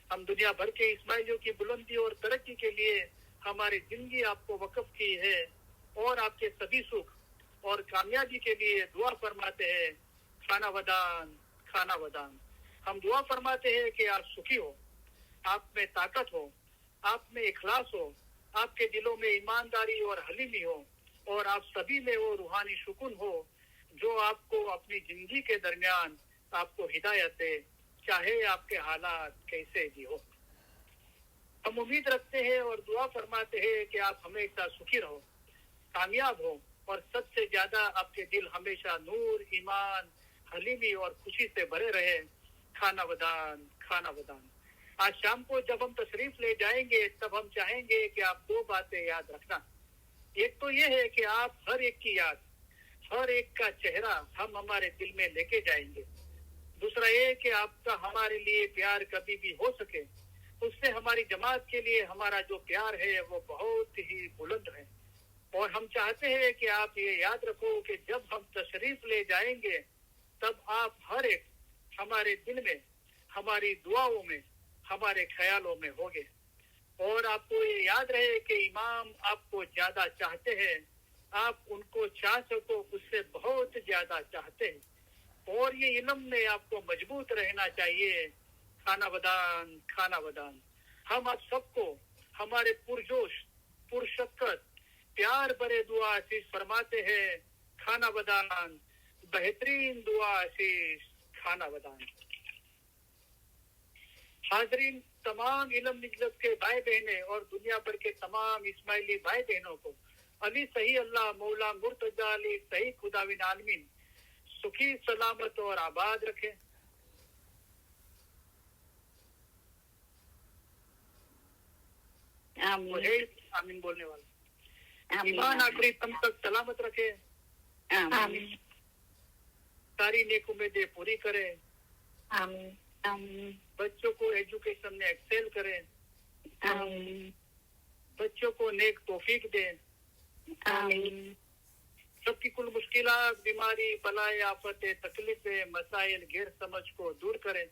ہم دنیا بھر کے اسماعیلیوں کی بلندی اور ترقی کے لیے ہماری زندگی آپ کو وقف کی ہے اور آپ کے سبھی سکھ اور کامیابی کے لیے دعا فرماتے ہیں. کھانا ودان کھانا ودان. ہم دعا فرماتے ہیں کہ آپ سکھی ہو, آپ میں طاقت ہو, آپ میں اخلاص ہو, آپ کے دلوں میں ایمانداری اور حلیمی ہو, اور آپ سبھی میں وہ روحانی سکون ہو جو آپ کو اپنی زندگی کے درمیان آپ کو ہدایت دے, چاہے آپ کے حالات کیسے بھی ہو. ہم امید رکھتے ہیں اور دعا فرماتے ہیں کہ آپ ہمیشہ سکھی رہو, کامیاب ہو, اور سب سے زیادہ آپ کے دل ہمیشہ نور, ایمان, حلیمی اور خوشی سے بھرے رہے. کھانا ودان کھانا ودان. آج شام کو جب ہم تشریف لے جائیں گے تب ہم چاہیں گے کہ آپ 2 باتیں یاد رکھنا. ایک تو یہ ہے کہ آپ ہر ایک کی یاد, ہر ایک کا چہرہ ہم ہمارے دل میں لے کے جائیں گے. دوسرا یہ کہ آپ کا ہمارے لیے پیار کبھی بھی ہو سکے, اس سے ہماری جماعت کے لیے ہمارا جو پیار ہے وہ بہت ہی بلند ہے. اور ہم چاہتے ہیں کہ آپ یہ یاد رکھو کہ جب ہم تشریف لے جائیں گے تب آپ ہر ایک ہمارے دل میں, ہماری دعاؤں میں, ہمارے خیالوں میں ہوگے. اور آپ کو یہ یاد رہے کہ امام آپ کو زیادہ چاہتے ہیں, آپ ان کو چاہ سکو اس سے بہت زیادہ چاہتے ہیں, اور یہ علم میں آپ کو مضبوط رہنا چاہیے. کھانا ودان کھانا ودان. ہم آپ سب کو ہمارے پرجوش, پرشکت, پیار برے دعا آشیش فرماتے ہیں. کھانا ودان, بہترین دعا آشیش. کھانا ودان. حاضرین, تمام علم نجلت کے بھائی بہنیں اور دنیا بھر کے تمام اسماعیلی بھائی بہنوں کو علی صحیح اللہ مولا مرتضی علی صحیح خداوند عالمین سکھی, سلامت اور آباد رکھے. آمین بولنے والا. ایمان آخری تم تک سلامت رکھے. آمین. ساری نیک امیدیں پوری کرے. آمین. بچوں کو ایجوکیشن میں ایکسل کرے. آمین. بچوں کو نیک توفیق دے. آمین. سب کی کل مشکلات, بیماری, بلائے, آفتیں, تکلیفیں, مسائل, غیر سمجھ کو دور کرے.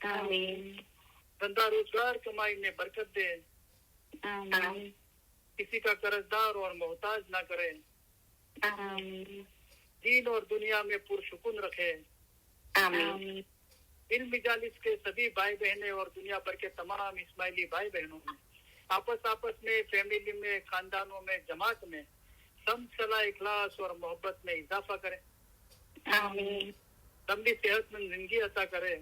آمین. دھندا روزگار کمائی میں برکت دے. آمین. کسی کا قرضدار اور محتاج نہ کرے. آمین. دین اور دنیا میں پرسکون رکھے. آمین. ان مجالس کے سبھی بھائی بہنیں اور دنیا بھر کے تمام اسماعیلی بھائی بہنوں میں آپس میں, فیملی میں, خاندانوں میں, جماعت میں سم صلاح, اخلاص اور محبت میں اضافہ کرے. آمین. لمبی صحت مند زندگی عطا کرے.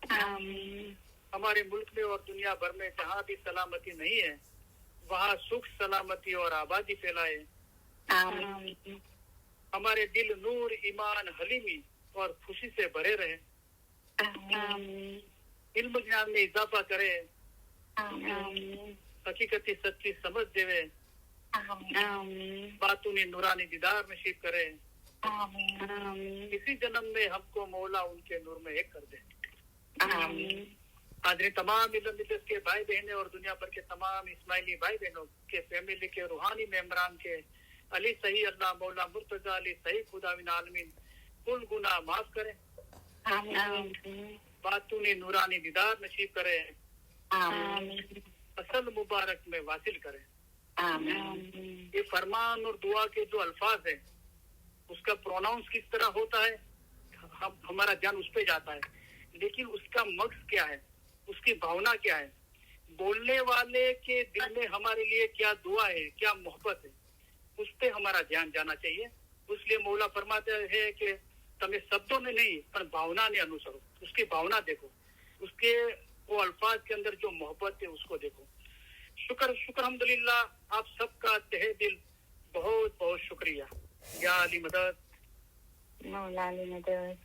آمین. ہمارے ملک میں اور دنیا بھر میں جہاں بھی سلامتی نہیں ہے وہاں سکھ, سلامتی اور آبادی پھیلائے. آمین. ہمارے دل نور, ایمان, حلیمی اور خوشی سے بھرے رہے. آمین. علم جان میں اضافہ کرے. آمین. حقیقتی سچی سمجھ دے. آمین. باتونی نورانی دیدار نصیب کرے. آمین. اسی جنم میں ہم کو مولا ان کے نور میں ایک کر دے. آمین. حاضرین, تمام علم ملت کے بھائی بہنیں اور دنیا بھر کے تمام اسماعیلی بھائی بہنوں کے فیملی کے روحانی ممبران کے علی صحیح اللہ مولا مرتضی علی صحیح خداوند عالمین کل گناہ معاف کرے. آمین. باتونی نورانی دیدار نصیب کرے. آمین. اصل مبارک میں واصل کرے. آمین. یہ فرمان اور دعا کے جو الفاظ ہیں اس کا پروناؤنس کس طرح ہوتا ہے ہمارا دھیان اس پہ جاتا ہے, لیکن اس کا مغز کیا ہے, اس کی بھاونا کیا ہے, بولنے والے کے دل میں ہمارے لیے کیا دعا ہے, کیا محبت ہے, اس پہ ہمارا دھیان جانا چاہیے. اس لیے مولا فرماتے ہیں کہ تمہیں شبدوں میں نہیں پر بھاونا نے انوسرو. اس کی بھاونا دیکھو, اس کے وہ الفاظ کے اندر جو محبت ہے اس کو دیکھو. شکر الحمدللہ. آپ سب کا تہہ دل بہت بہت شکریہ. یا علی مدد. مولا علی مدد.